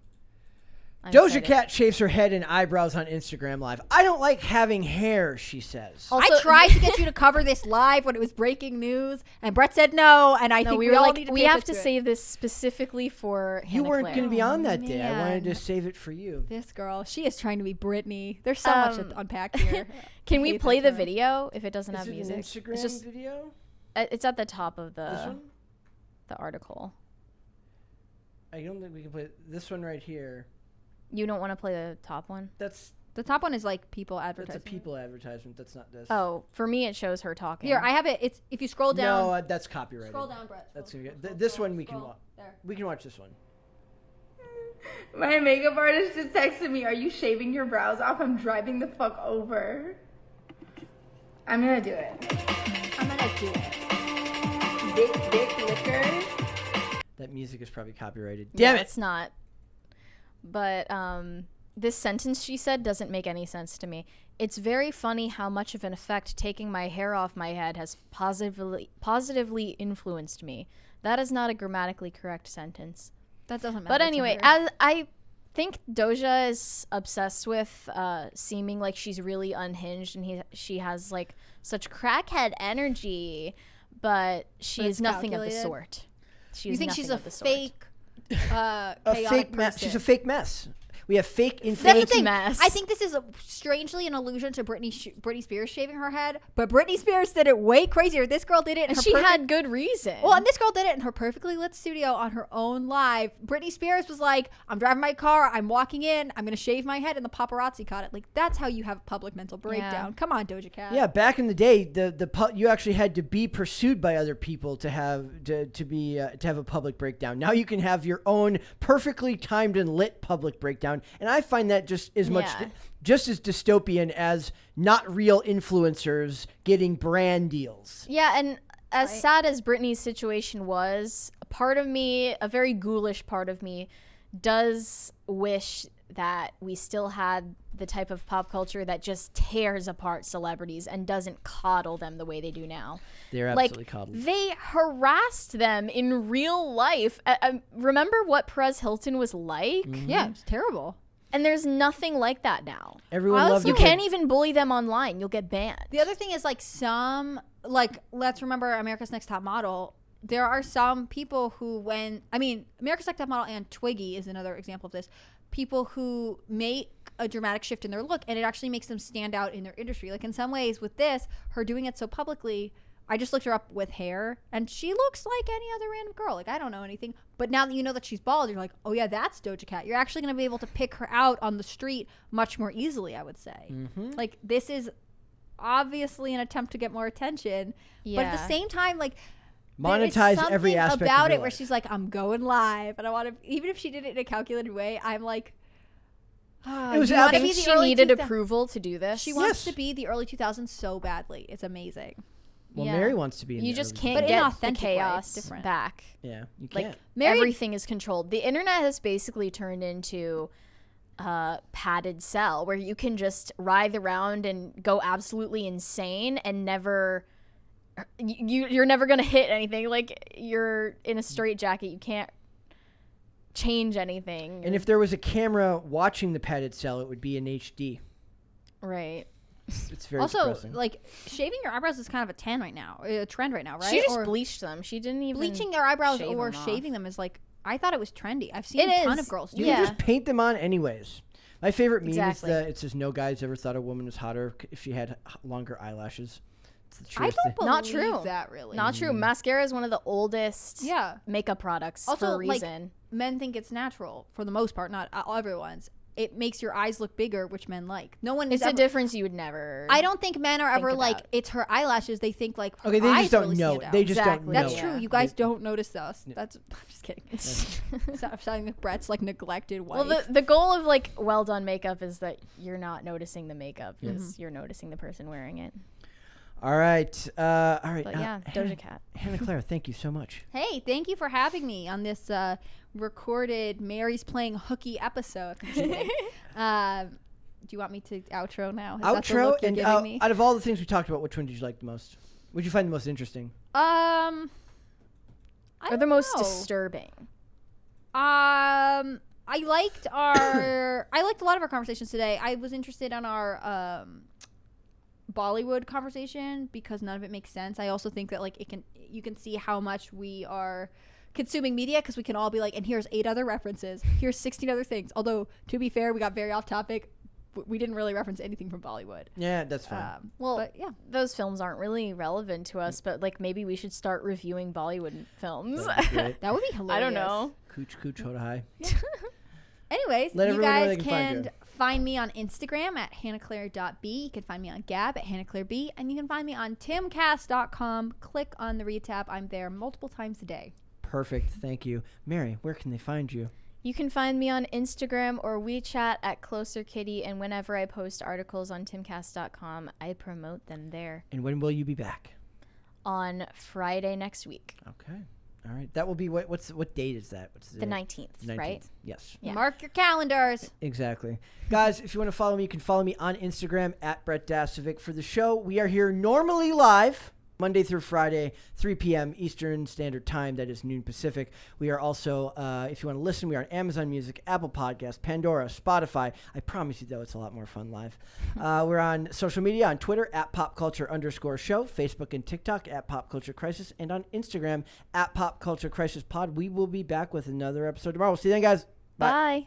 I'm Doja excited. Cat shaves her head and eyebrows on Instagram Live. I don't like having hair, she says. Also- I tried to get you to cover this live when it was breaking news, and Brett said no. And I No, think we we were all like, need to we pay have to attention save this specifically for You Hannah weren't Claire. going to be on that day. I wanted to man. save it for you. This girl, she is trying to be Britney. There's so much to unpack here. Can I we hate play that the term. video if it doesn't Is have it music? an Instagram It's just video? it's at the top of This the one? article. I don't think we can play this one right here. You don't want to play the top one? That's The top one is like people a advertising. people advertisement. That's not this. Oh, for me it shows her talking. Here, I have it. It's if you scroll down. No, that's copyrighted. Scroll down, Brett. That's Scroll, gonna get, scroll, this scroll, one we can scroll. watch. There. We can watch this one. My makeup artist just texted me, "Are you shaving your brows off? I'm driving the fuck over." I'm gonna do it. I'm gonna do it. Dick liquor. That music is probably copyrighted. Yeah, Damn it! it's not. But this sentence she said doesn't make any sense to me. It's very funny how much of an effect taking my hair off my head has positively influenced me. That is not a grammatically correct sentence. That doesn't matter. But to anyway, her. as I think Doja is obsessed with seeming like she's really unhinged, and she has like such crackhead energy, but she But is it's nothing of the calculated? sort. She You is think she's nothing a of the sort. fake, A chaotic fake mess. person. She's a fake mess. We have fake That's the infinite. thing. mess. I think this is strangely an allusion to Britney Spears shaving her head, but Britney Spears did it way crazier. This girl did it, in And her she perfect- had good reason. Well, and this girl did it in her perfectly lit studio on her own live. Britney Spears was like, "I'm driving my car. I'm walking in. I'm gonna shave my head," and the paparazzi caught it. Like, that's how you have public mental breakdown. Come on, Doja Cat. Yeah, back in the day, you actually had to be pursued by other people to have a public breakdown. Now you can have your own perfectly timed and lit public breakdown, and I find that just as much Yeah. just as dystopian as not real influencers getting brand deals. yeah, and as Right. sad as Britney's situation was, a part of me, a very ghoulish part of me, does wish that we still had the type of pop culture that just tears apart celebrities and doesn't coddle them the way they do now. They're Like, absolutely coddled. they harassed them in real life. Remember what Perez Hilton was like? Yeah, it's terrible. And there's nothing like that now. Everyone Honestly, loved You it. can't even bully them online. You'll get banned. The other thing is let's remember America's Next Top Model. There are some people who, America's Next Top Model and Twiggy is another example of this. People who make a dramatic shift in their look, and it actually makes them stand out in their industry. Like in some ways, with this, her doing it so publicly, I just looked her up with hair, and she looks like any other random girl. Like, I don't know anything, but now that you know that she's bald, you're like, oh yeah, that's Doja Cat. You're actually going to be able to pick her out on the street much more easily, I would say. Like, this is obviously an attempt to get more attention, but at the Yeah. same time, like, Monetize there is every something aspect about of it your where life. she's like, I'm going live, and I want to. Even if she did it in a calculated way, I'm like, It was you wanna absolutely- be the She early needed 2000s approval to do this. She wants Yes. to be the early 2000s so badly. It's amazing. Well, Yeah. Mary wants to be in You the just early can't But in get an the authentic way, it's chaos different. back. Yeah, you Like can't. Mary- everything is controlled. The internet has basically turned into a padded cell where you can just writhe around and go absolutely insane and never. You're never gonna hit anything. Like, you're in a straitjacket. You can't change anything. And if there was a camera watching the padded cell, it would be in HD. right. It's very Also, depressing. like, shaving your eyebrows is kind of a trend right now, right? She just Or bleached them. She didn't even bleaching your eyebrows shave or them off. shaving them is like, I thought it was trendy. I've seen It a ton is. of girls do You it. Yeah. can just paint them on anyways. My favorite meme Exactly. is it says no guy's ever thought a woman was hotter if she had longer eyelashes. It's the I truest don't thing. believe Not true. that really. Not true. Mascara is one of the oldest Yeah. makeup products Also, for a like, reason. men think it's natural for the most part, not everyone's. It makes your eyes look bigger, which men like. No one is It's a ever, difference you would never. I don't think men are ever think like, about. it's her eyelashes. They think like her Okay, they eyes just don't really know stand it. out. They just Exactly. don't know That's it. true. Yeah. You guys don't notice us. That's. I'm just kidding. Well, Sounding like Brett's like neglected wife. the goal of like well done makeup is that you're not noticing the makeup, is you're noticing the person wearing it. All right. All right. But yeah, Doja Cat. Hannah Claire, thank you so much. Hey, thank you for having me on this recorded Mary's Playing Hooky episode. I'm just kidding. Do you want me to outro now? Is that the Outro, look you're and giving me? out of all the things we talked about, which one did you like the most? What did you find the most interesting? I Or the don't most know. disturbing. I liked I liked a lot of our conversations today. I was interested in our Bollywood conversation because none of it makes sense. I also think that like you can see how much we are consuming media because we can all be like, and here's 8 other references, here's 16 other things. Although to be fair, we got very off topic. We didn't really reference anything from Bollywood. Yeah, that's fine. Well, but yeah, those films aren't really relevant to us, but like maybe we should start reviewing Bollywood films. That'd be great. that would be hilarious. I don't know. Cooch, cooch, hoda high. Anyways, Let you everyone know guys they can find you. find me on Instagram at hannahclaire.b. You can find me on Gab at hannahclaireb. And you can find me on timcast.com. Click on the read tab. I'm there multiple times a day. Perfect. Thank you. Mary, where can they find you? You can find me on Instagram or WeChat at CloserKitty, and whenever I post articles on timcast.com, I promote them there. And when will you be back? On Friday next week, Okay. All right. That will be what date is that? What's the 19th, 19th. right? Yes. Yeah. Mark your calendars. Exactly. Guys, if you want to follow me, you can follow me on Instagram at Brett Dasovic. For the show, we are here normally live Monday through Friday, 3 p.m. Eastern Standard Time. That is noon Pacific. We are also, if you want to listen, we are on Amazon Music, Apple Podcasts, Pandora, Spotify. I promise you, though, it's a lot more fun live. We're on social media, on Twitter, at @popculture_show, Facebook and TikTok, at Pop Culture Crisis, and on Instagram, at Pop Culture Crisis Pod. We will be back with another episode tomorrow. We'll see you then, guys. Bye. Bye.